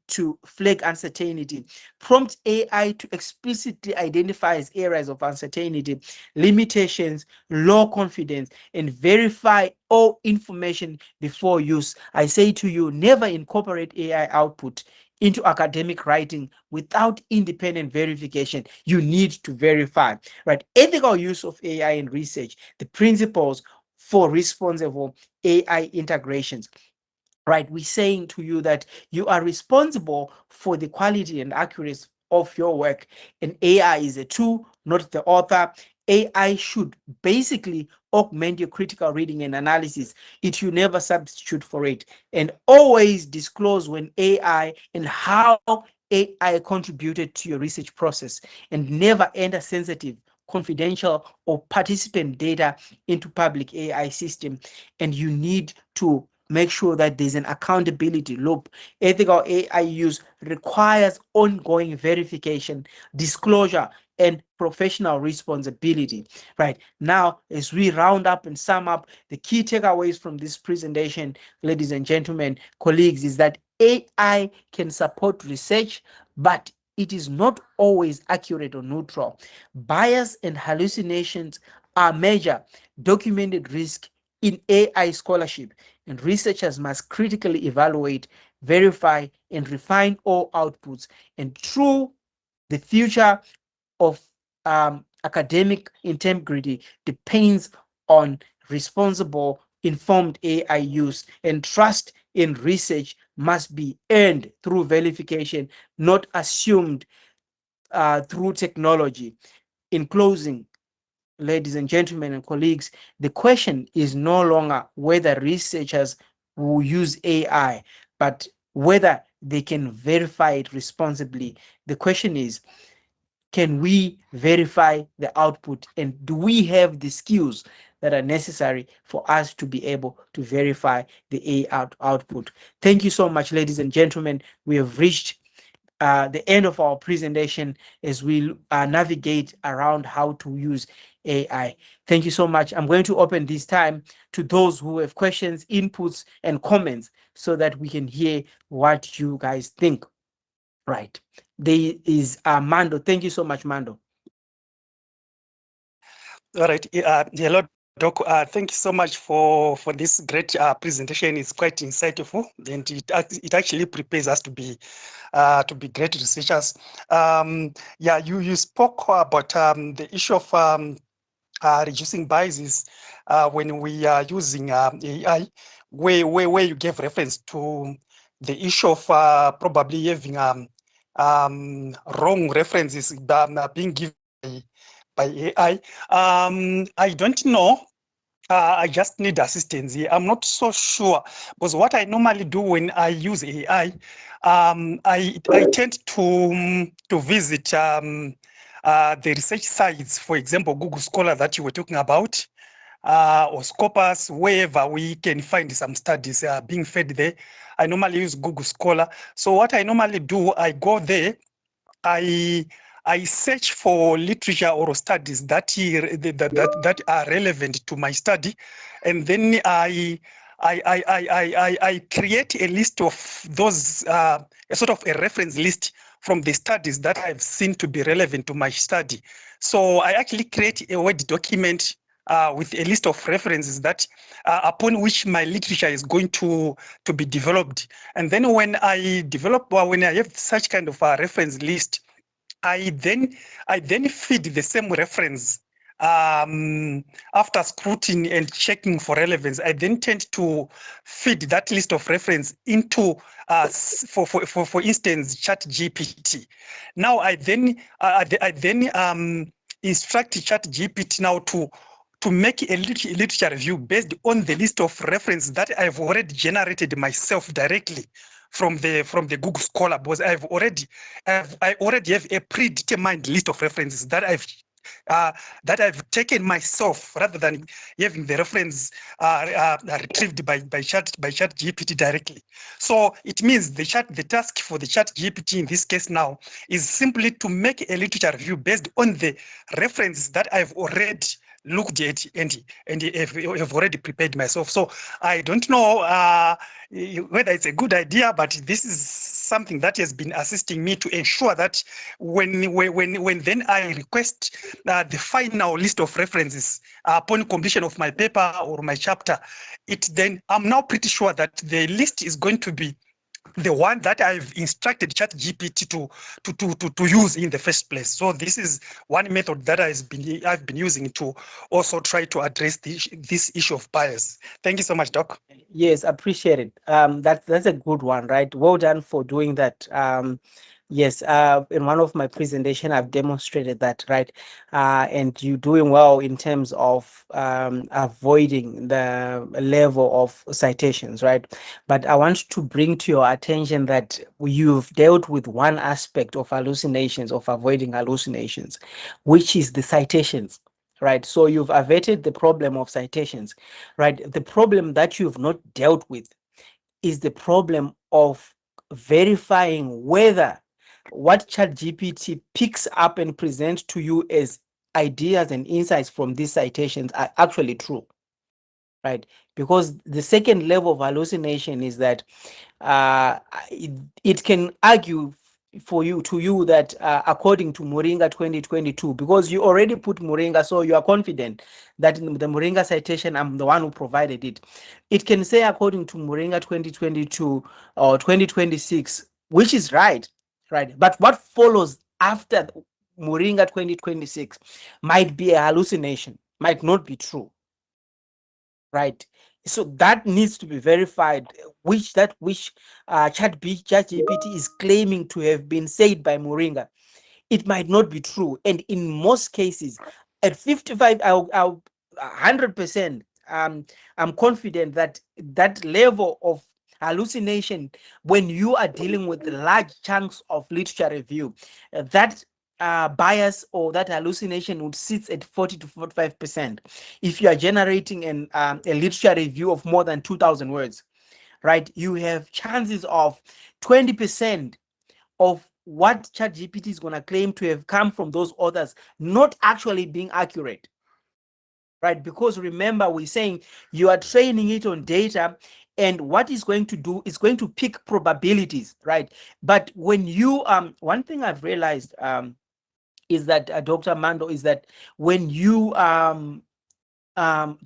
to flag uncertainty. Prompt AI to explicitly identify areas of uncertainty, limitations, low confidence, and verify all information before use. I say to you, never incorporate AI output into academic writing without independent verification. You need to verify, right? Ethical use of AI in research, the principles for responsible AI integrations. Right, we're saying to you that you are responsible for the quality and accuracy of your work, and AI is a tool, not the author. AI should basically augment your critical reading and analysis. It should never substitute for it. And always disclose when AI and how AI contributed to your research process, and never enter sensitive, confidential, or participant data into public AI system. And you need to make sure that there's an accountability loop. Ethical AI use requires ongoing verification, disclosure, and professional responsibility. Right now, as we round up and sum up the key takeaways from this presentation, ladies and gentlemen, colleagues, is that AI can support research, but it is not always accurate or neutral. Bias and hallucinations are major documented risk in AI scholarship, and researchers must critically evaluate, verify, and refine all outputs. And through the future of academic integrity depends on responsible, informed AI use, and trust in research must be earned through verification, not assumed through technology. In closing, ladies and gentlemen and colleagues, the question is no longer whether researchers will use AI, but whether they can verify it responsibly. The question is, can we verify the output, and do we have the skills that are necessary for us to be able to verify the AI output? Thank you so much, ladies and gentlemen. We have reached the end of our presentation as we navigate around how to use AI. Thank you so much. I'm going to open this time to those who have questions, inputs, and comments so that we can hear what you guys think. Right. There is Mando. Thank you so much, Mando. All right. Hello, Doc. Thank you so much for this great presentation. It's quite insightful, and it actually prepares us to be great researchers. Yeah, you spoke about the issue of reducing biases when we are using AI, where you gave reference to the issue of probably having wrong references being given by AI. I don't know. I just need assistance here. I'm not so sure, because what I normally do when I use AI, I tend to visit the research sites, for example, Google Scholar that you were talking about, or Scopus, wherever we can find some studies being fed there. I normally use Google Scholar. So what I normally do, I go there, I I search for literature or studies that are relevant to my study, and then I create a list of those, a sort of a reference list from the studies that I've seen to be relevant to my study. So I actually create a Word document with a list of references that upon which my literature is going to be developed. And then when I develop, or when I have such kind of a reference list, I then feed the same reference after scrutiny and checking for relevance. I then tend to feed that list of reference into, for instance, ChatGPT. Now I then instruct ChatGPT now to make a literature review based on the list of reference that I've already generated myself directly from the Google Scholar, because I already have a predetermined list of references that I've taken myself, rather than having the reference retrieved by Chat GPT directly. So it means the task for the Chat GPT in this case now is simply to make a literature review based on the references that I've already looked at and have already prepared myself. So I don't know whether it's a good idea, but this is something that has been assisting me to ensure that when then I request the final list of references upon completion of my paper or my chapter, I'm now pretty sure that the list is going to be the one that I've instructed ChatGPT to use in the first place. So this is one method that I've been using to also try to address this issue of bias. Thank you so much, Doc. Yes, appreciate it. That's a good one, right? Well done for doing that. Yes, in one of my presentation, I've demonstrated that, right? And you're doing well in terms of avoiding the level of citations, right? But I want to bring to your attention that you've dealt with one aspect of hallucinations, of avoiding hallucinations, which is the citations. Right, so you've averted the problem of citations, right? The problem that you've not dealt with is the problem of verifying whether what ChatGPT picks up and presents to you as ideas and insights from these citations are actually true, right? Because the second level of hallucination is that uh, it, it can argue for you to you that according to Moringa 2022, because you already put Moringa, so you are confident that in the Moringa citation, I'm the one who provided it. It can say according to Moringa 2022 or 2026, which is right, right? But what follows after Moringa 2026 might be a hallucination, might not be true, right? So that needs to be verified, which ChatGPT is claiming to have been said by Moringa. It might not be true, and in most cases, at 55, I'll 100%. I'm confident that that level of hallucination, when you are dealing with large chunks of literature review, that bias or that hallucination would sit at 40 to 45%. If you are generating a literature review of more than 2,000 words, right, you have chances of 20% of what ChatGPT is going to claim to have come from those authors not actually being accurate, right? Because remember, we're saying you are training it on data, and what is going to do is going to pick probabilities, right? But when you one thing I've realized is that Dr. Mando, is that when you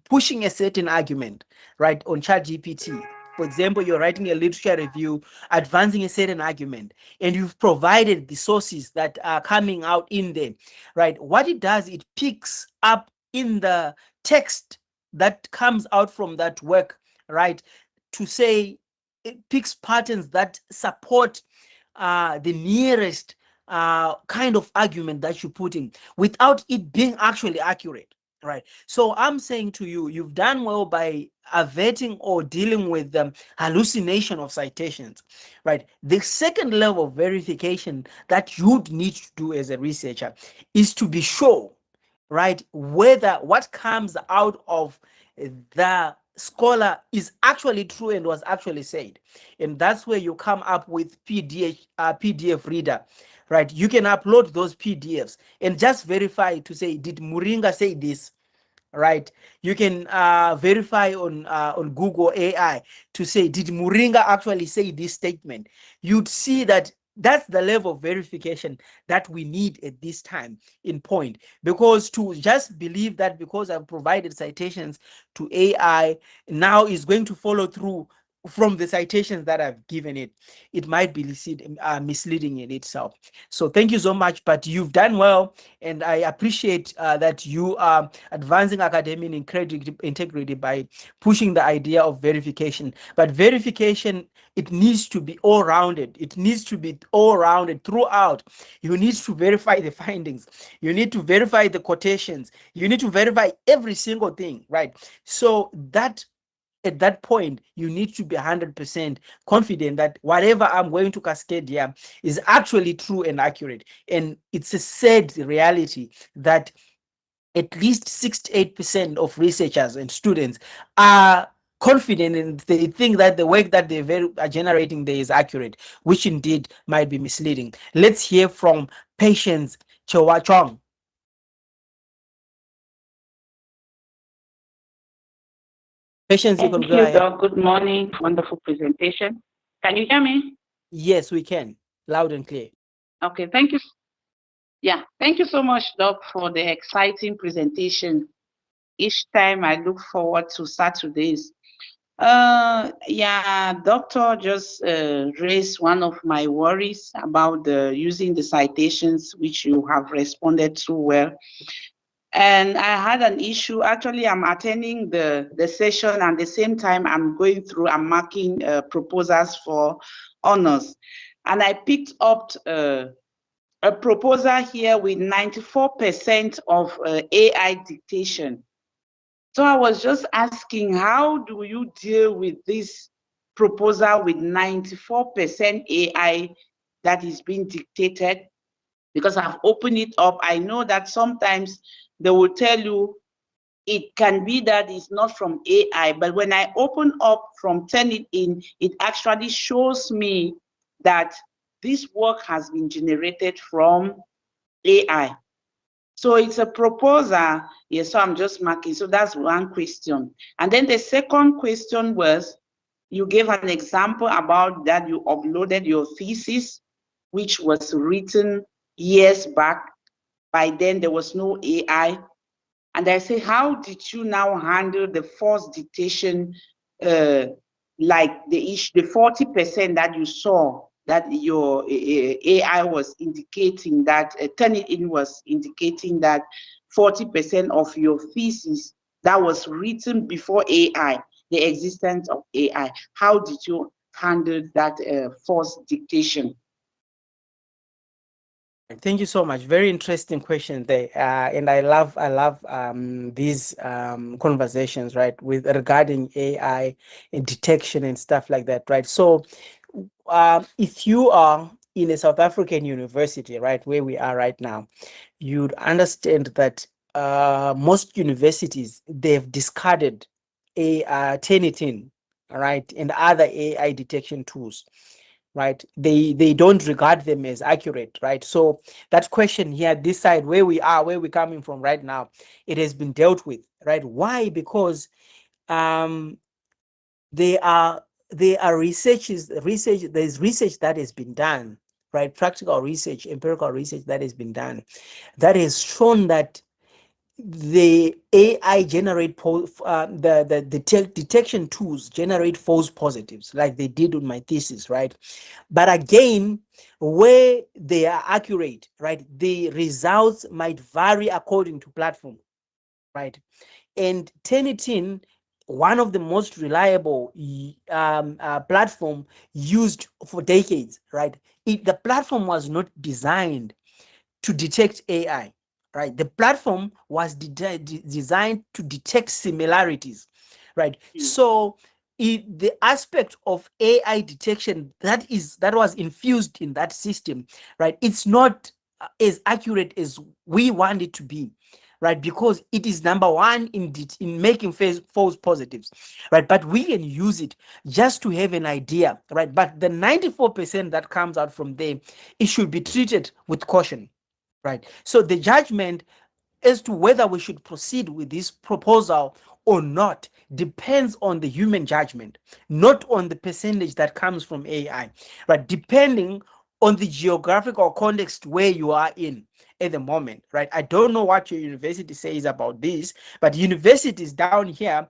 pushing a certain argument, right, on ChatGPT. For example, you're writing a literature review, advancing a certain argument, and you've provided the sources that are coming out in there, right? What it does, it picks up in the text that comes out from that work, right? To say, it picks patterns that support the nearest kind of argument that you put in without it being actually accurate. Right. So I'm saying to you, you've done well by averting or dealing with the hallucination of citations. Right. The second level of verification that you'd need to do as a researcher is to be sure, right, whether what comes out of the scholar is actually true and was actually said. And that's where you come up with PDF reader, right? You can upload those PDFs and just verify to say, did Muringa say this? Right, you can verify on Google AI to say, did Muringa actually say this statement? You'd see that that's the level of verification that we need at this time in point, because to just believe that because I've provided citations to AI now is going to follow through from the citations that I've given it, it might be misleading in itself. So thank you so much, but you've done well, and I appreciate that you are advancing academic integrity by pushing the idea of verification. But verification, it needs to be all rounded. It needs to be all rounded throughout. You need to verify the findings. You need to verify the quotations. You need to verify every single thing, right? So that at that point, you need to be 100% confident that whatever I'm going to cascade here is actually true and accurate. And it's a sad reality that at least 68% of researchers and students are confident and they think that the work that they are generating there is accurate, which indeed might be misleading. Let's hear from Patience Chowachong. Patience, you can Thank go you, ahead. Doc. Good morning. Wonderful presentation. Can you hear me? Yes, we can. Loud and clear. Okay, thank you. Yeah, thank you so much, Doc, for the exciting presentation. Each time I look forward to Saturdays. Yeah, Doctor just raised one of my worries about the using the citations, which you have responded to well. And I had an issue. Actually, I'm attending the session, and at the same time, I'm marking proposals for honors. And I picked up a proposal here with 94% of AI dictation. So I was just asking, how do you deal with this proposal with 94% AI that is being dictated? Because I've opened it up. I know that sometimes they will tell you it can be that it's not from AI, but when I open up from turn it in, it actually shows me that this work has been generated from AI. So it's a proposal. Yes, so I'm just marking. So that's one question. And then the second question was, you gave an example about that you uploaded your thesis, which was written years back. By then, there was no AI. And I say, how did you now handle the false dictation, like the 40% that you saw that your AI was indicating that, Turnitin was indicating that 40% of your thesis that was written before AI, the existence of AI. How did you handle that false dictation? Thank you so much. Very interesting question there, and I love these conversations, right, with regarding AI and detection and stuff like that, right? So, if you are in a South African university, right, where we are right now, you'd understand that most universities, they've discarded Turnitin, right, and other AI detection tools, right? They don't regard them as accurate, right? So that question here, this side, where we are, where we're coming from right now, it has been dealt with, right? Why? Because um there are research, there's research that has been done, right? Practical research, empirical research that has been done, that has shown that the AI generate the detection tools generate false positives, like they did on my thesis, right? But again, where they are accurate, right, the results might vary according to platform, right? And Turnitin, one of the most reliable platform used for decades, right? The platform was not designed to detect AI, right? The platform was designed to detect similarities, right? So the aspect of AI detection that was infused in that system, right? It's not as accurate as we want it to be, right? Because it is number one in making false positives, right? But we can use it just to have an idea, right? But the 94% that comes out from there, it should be treated with caution, right? So the judgment as to whether we should proceed with this proposal or not depends on the human judgment, not on the percentage that comes from AI, right? Depending on the geographical context where you are in at the moment, right? I don't know what your university says about this, but universities down here,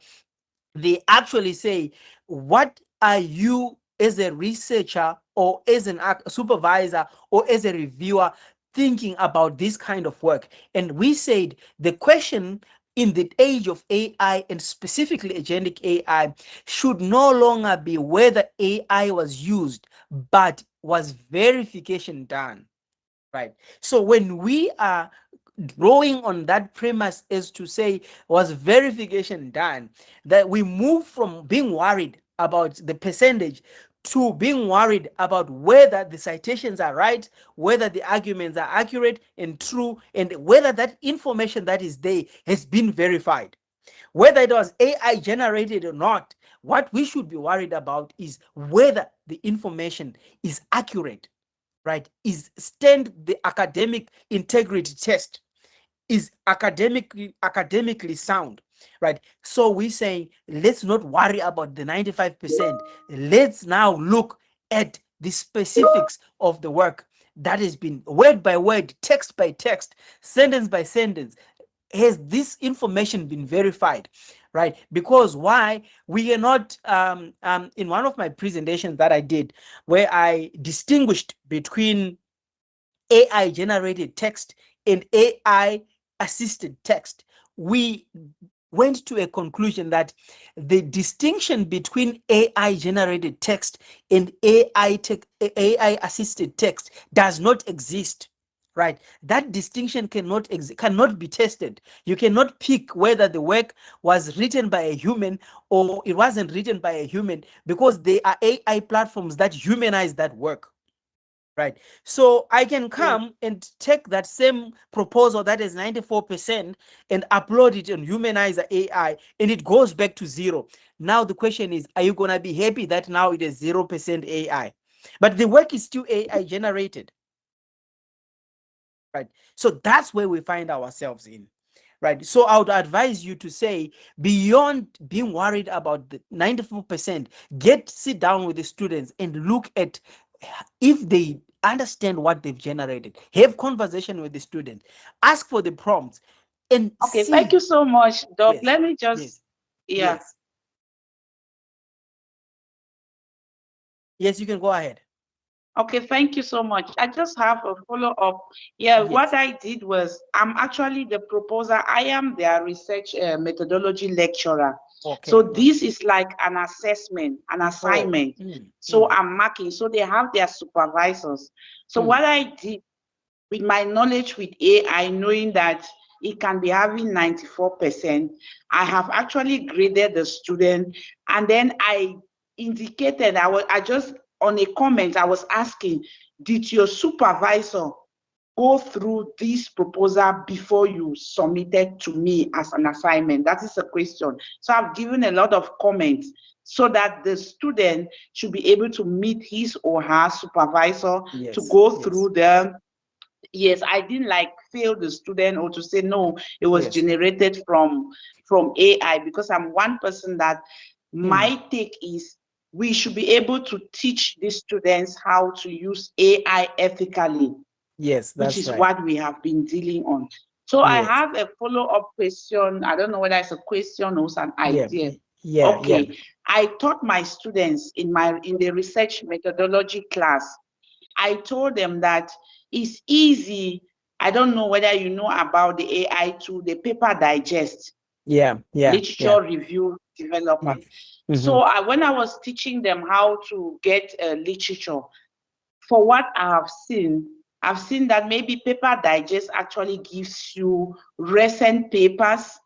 they actually say, what are you as a researcher or as a supervisor or as a reviewer thinking about this kind of work? And we said the question in the age of AI, and specifically agentic AI, should no longer be whether AI was used, but was verification done, right? So when we are drawing on that premise as to say, was verification done, that we move from being worried about the percentage to being worried about whether the citations are right, whether the arguments are accurate and true, and whether that information that is there has been verified. Whether it was AI generated or not, what we should be worried about is whether the information is accurate, right? Is stand the academic integrity test, is academically sound, right? So we say, let's not worry about the 95%. Let's now look at the specifics of the work that has been word by word, text by text, sentence by sentence. Has this information been verified, right? Because why we are not in one of my presentations that I did, where I distinguished between AI generated text and AI assisted text, we went to a conclusion that the distinction between AI generated text and AI assisted text does not exist, right? That distinction cannot be tested. You cannot pick whether the work was written by a human or it wasn't written by a human, because they are AI platforms that humanize that work, right? So I can come and take that same proposal that is 94% and upload it on Humanizer AI, and it goes back to zero. Now the question is, are you going to be happy that now it is 0% AI? But the work is still AI generated, right? So that's where we find ourselves in. Right. So I would advise you to say, beyond being worried about the 94%, sit down with the students and look at if they understand what they've generated. Have conversation with the student, ask for the prompts, and Okay, see. thank you so much, Doc. Yes, Let me just, yes, yeah. yes. Yes, you can go ahead. Okay, thank you so much. I just have a follow-up. Yeah, Yes. what I did was, I'm actually the proposer. I am their research methodology lecturer. Okay. So this is like an assessment, an assignment. So I'm marking. So they have their supervisors. So what I did with my knowledge with AI, knowing that it can be having 94%, I have actually graded the student, and then I indicated, I just, on a comment, I was asking, did your supervisor go through this proposal before you submitted to me as an assignment? That is a question. So I've given a lot of comments so that the student should be able to meet his or her supervisor, to go through the, yes, I didn't like fail the student or to say no, it was generated from AI, because I'm one person that my take is we should be able to teach the students how to use AI ethically. Yes, that's which is right. what we have been dealing on. So I have a follow-up question. I don't know whether it's a question or an idea. Okay. I taught my students in the research methodology class, I told them that it's easy. I don't know whether you know about the AI tool, the paper digest, literature review development. So when I was teaching them how to get literature, for what I've seen that maybe paper digest actually gives you recent papers.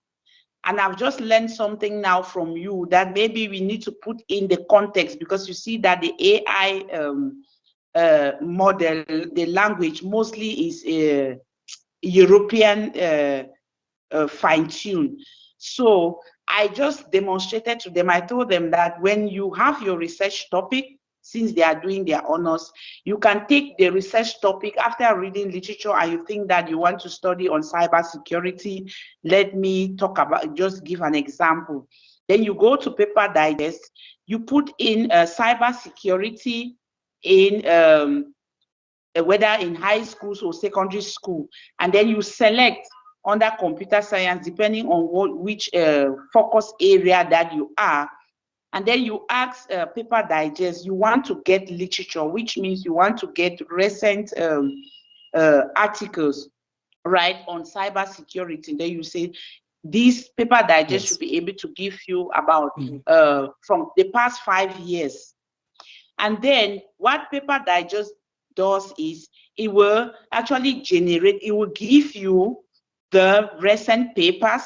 And I've just learned something now from you that maybe we need to put in the context, because you see that the AI model, the language mostly is European fine-tune. So I just demonstrated to them. I told them that when you have your research topic, since they are doing their honors, you can take the research topic after reading literature and you think that you want to study on cybersecurity. Let me talk about, just give an example. Then you go to Paper Digest, you put in cybersecurity in whether in high schools or secondary school, and then you select under computer science depending on which focus area that you are, and then you ask Paper Digest, you want to get literature, which means you want to get recent articles, right, on cybersecurity. Then you say this Paper Digest should be able to give you about from the past 5 years. And then what Paper Digest does is it will actually generate, it will give you the recent papers,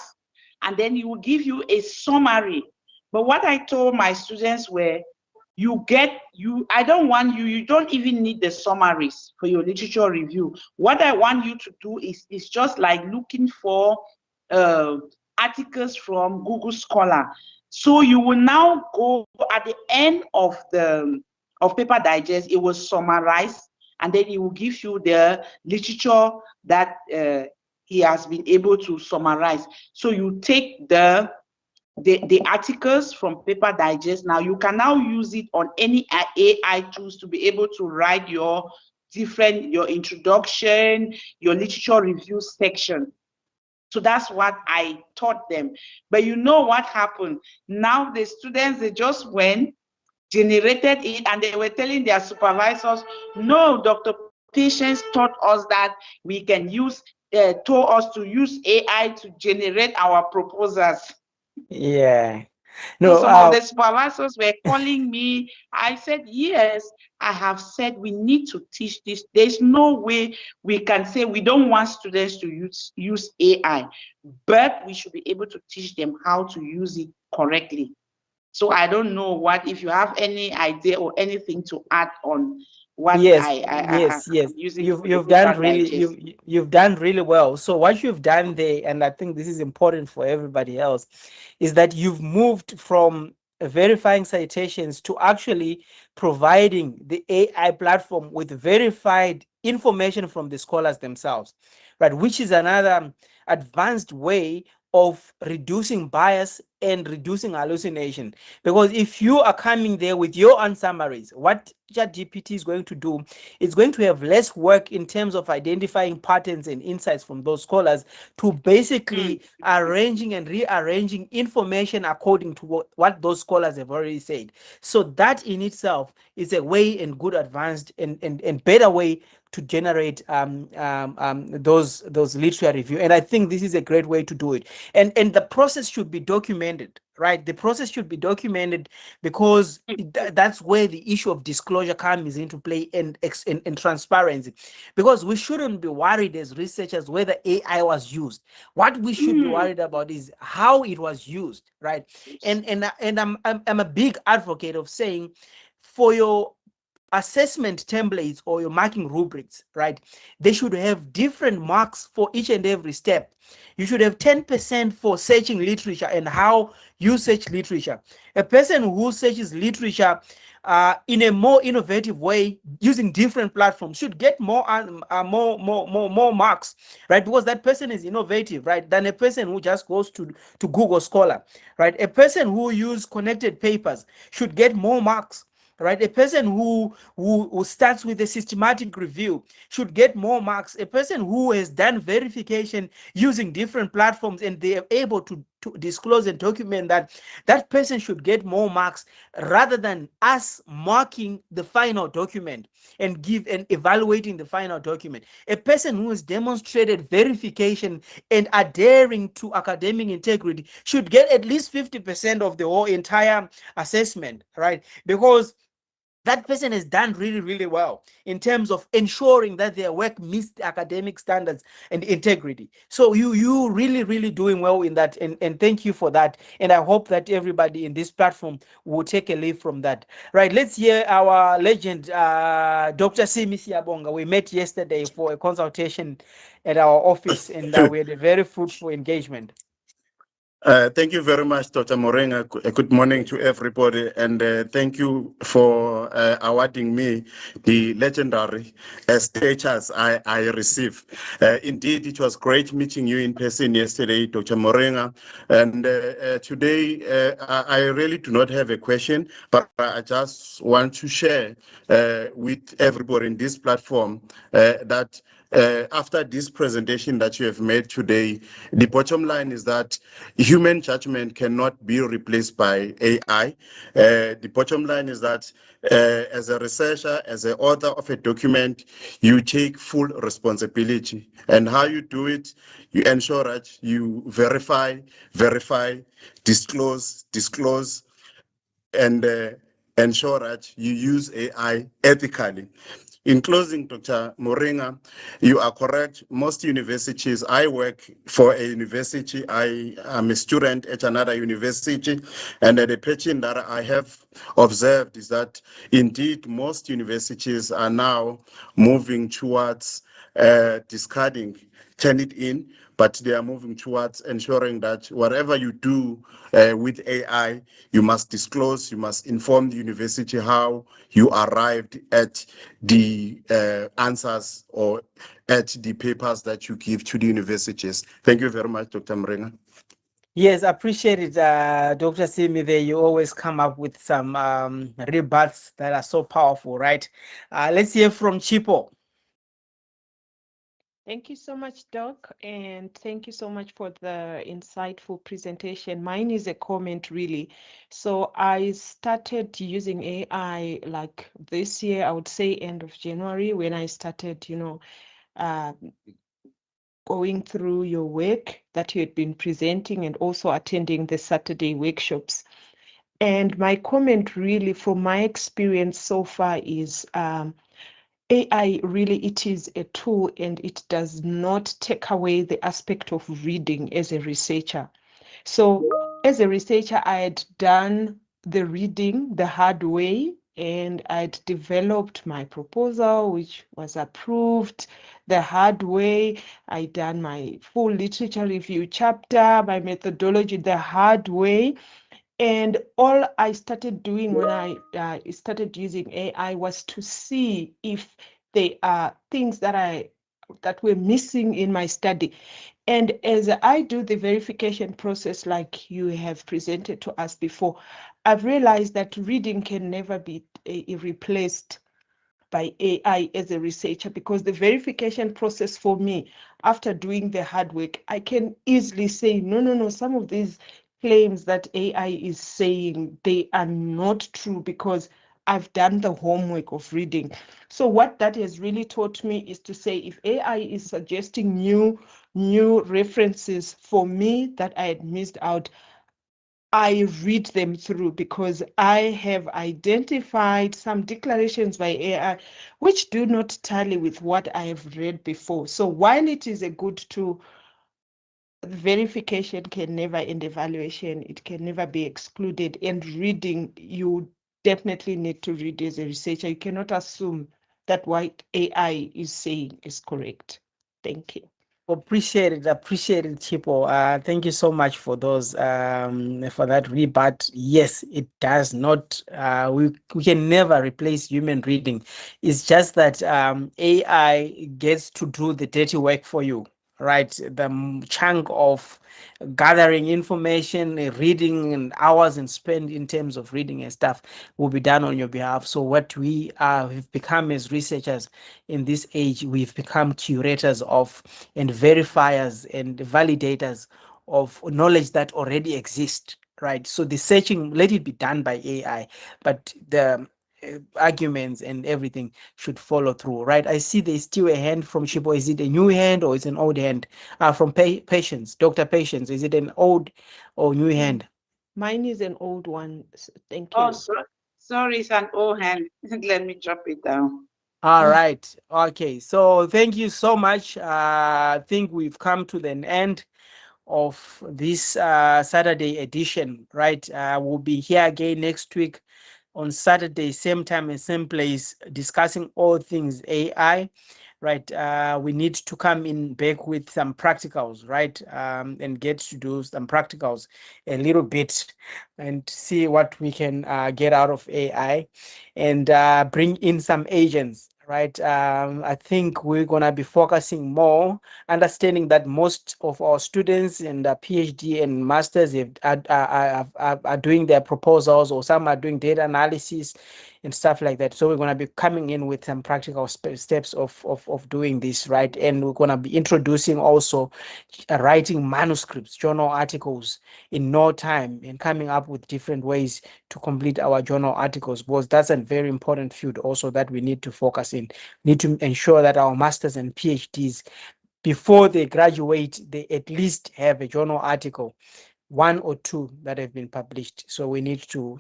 and then it will give you a summary. But what I told my students were, I don't want you don't even need the summaries for your literature review. What I want you to do is just like looking for articles from Google Scholar. So you will now go at the end of Paper Digest, it will summarize, and then it will give you the literature that he has been able to summarize. So you take the articles from Paper Digest. Now you can now use it on any AI tools to be able to write your introduction, your literature review section. So that's what I taught them. But you know what happened? Now the students, they just went, generated it, and they were telling their supervisors, no, Dr. Patience taught us that we can told us to use AI to generate our proposals. Yeah. So No, some of the supervisors were calling me. I said, yes, I have said we need to teach this. There's no way we can say we don't want students to use AI, but we should be able to teach them how to use it correctly. So I don't know if you have any idea or anything to add on what yes, I'm yes, yes. using You've for the you've done Paper really Digest. you've done really well. So what you've done there, and I think this is important for everybody else, is that you've moved from verifying citations to actually providing the AI platform with verified information from the scholars themselves, right? Which is another advanced way of reducing bias and reducing hallucination. Because if you are coming there with your own summaries, what ChatGPT is going to do, it's going to have less work in terms of identifying patterns and insights from those scholars to basically arranging and rearranging information according to what those scholars have already said. So that in itself is a way and good advanced and better way to generate those literary review. And I think this is a great way to do it. And the process should be documented, right? The process should be documented because that's where the issue of disclosure comes into play and transparency. Because we shouldn't be worried as researchers whether AI was used. What we should be worried about is how it was used, right? And I'm a big advocate of saying, for your assessment templates or your marking rubrics, right, they should have different marks for each and every step. You should have 10% for searching literature and how you search literature. A person who searches literature in a more innovative way using different platforms should get more marks, right? Because that person is innovative, right? Than a person who just goes to Google Scholar, right? A person who uses connected papers should get more marks, right? A person who starts with a systematic review should get more marks. A person who has done verification using different platforms and they are able to disclose and document that person should get more marks, rather than us marking the final document and evaluating the final document. A person who has demonstrated verification and adhering to academic integrity should get at least 50% of the whole entire assessment, right? Because that person has done really, really well in terms of ensuring that their work meets the academic standards and integrity. So you really, really doing well in that, and thank you for that. And I hope that everybody in this platform will take a leaf from that. Right, let's hear our legend, Dr. Simi Siabonga. We met yesterday for a consultation at our office, and we had a very fruitful engagement. Thank you very much, Dr. Morenga. Good morning to everybody, and thank you for awarding me the legendary status I receive. Indeed, it was great meeting you in person yesterday, Dr. Morenga, and today I really do not have a question, but I just want to share with everybody in this platform that after this presentation that you have made today, the bottom line is that human judgment cannot be replaced by AI. The bottom line is that as a researcher, as an author of a document, you take full responsibility. And how you do it, you ensure that you verify, disclose, and ensure that you use AI ethically. In closing, Dr. Moringa, you are correct. Most universities, I work for a university, I am a student at another university, and the pattern that I have observed is that indeed most universities are now moving towards discarding, turn it in, but they are moving towards ensuring that whatever you do with AI, you must disclose, you must inform the university how you arrived at the answers or at the papers that you give to the universities. Thank you very much, Dr. Mrenga. Yes, appreciate it, Dr. Simi. There, you always come up with some rebuts that are so powerful, right? Let's hear from Chipo. Thank you so much, Doc, and thank you so much for the insightful presentation. Mine is a comment, really. So I started using AI like this year, I would say end of January, when I started, uh, going through your work that you had been presenting and also attending the Saturday workshops. And my comment really from my experience so far is AI really, it is a tool and it does not take away the aspect of reading as a researcher. So as a researcher, I had done the reading the hard way and I'd developed my proposal, which was approved the hard way. I done my full literature review chapter, my methodology the hard way. And all I started doing when I started using AI was to see if there are things that were missing in my study. And as I do the verification process, like you have presented to us before, I've realized that reading can never be replaced by AI as a researcher, because the verification process for me, after doing the hard work, I can easily say, no, some of these claims that AI is saying, they are not true because I've done the homework of reading. So what that has really taught me is to say, if AI is suggesting new references for me that I had missed out, I read them through, because I have identified some declarations by AI which do not tally with what I have read before. So while it is a good tool, verification can never end evaluation. It can never be excluded. And reading, you definitely need to read as a researcher. You cannot assume that what AI is saying is correct. Thank you. Appreciate it, Chipo. Thank you so much for those for that rebut. Yes, it does not. We can never replace human reading. It's just that AI gets to do the dirty work for you, right? The chunk of gathering information, reading, and hours and spend in terms of reading and stuff will be done on your behalf. So what we have become as researchers in this age, we've become curators of and verifiers and validators of knowledge that already exists, right? So the searching, let it be done by AI, but the arguments and everything should follow through, right? I see there's still a hand from Chibo. Is it a new hand or is it an old hand? From Patience, Dr. Patience, is it an old or new hand? Mine is an old one. Thank Oh, you. Sorry, it's an old hand. Let me drop it down. All right. Okay. So thank you so much. I think we've come to the end of this Saturday edition, right? We'll be here again next week on Saturday, same time and same place, discussing all things AI, right? We need to come in back with some practicals, right? And get to do some practicals a little bit and see what we can get out of AI and bring in some agents. Right. I think we're going to be focusing more, understanding that most of our students and PhD and masters are doing their proposals, or some are doing data analysis and stuff like that. So we're going to be coming in with some practical steps of doing this, right? And we're going to be introducing also writing manuscripts, journal articles in no time, and coming up with different ways to complete our journal articles, because that's a very important field also that we need to focus in. We need to ensure that our masters and PhDs, before they graduate, they at least have a journal article, one or two that have been published. So we need to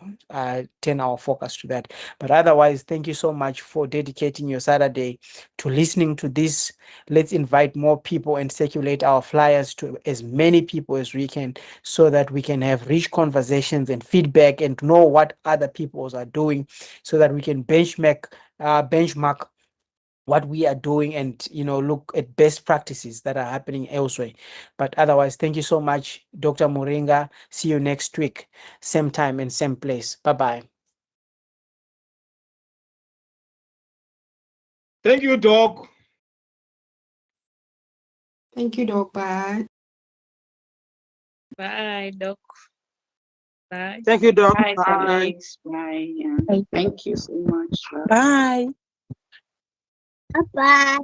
turn our focus to that. But otherwise, thank you so much for dedicating your Saturday to listening to this. Let's invite more people and circulate our flyers to as many people as we can, so that we can have rich conversations and feedback and know what other people are doing, so that we can benchmark what we are doing and look at best practices that are happening elsewhere. But otherwise, thank you so much, Dr. Moringa. See you next week, same time and same place. Bye-bye. Thank you, Doc. Thank you, Doc. Bye. Bye, Doc. Bye. Thank you, Doc. Bye, Bye. colleagues. Bye. Thank you so much. Bye. Bye.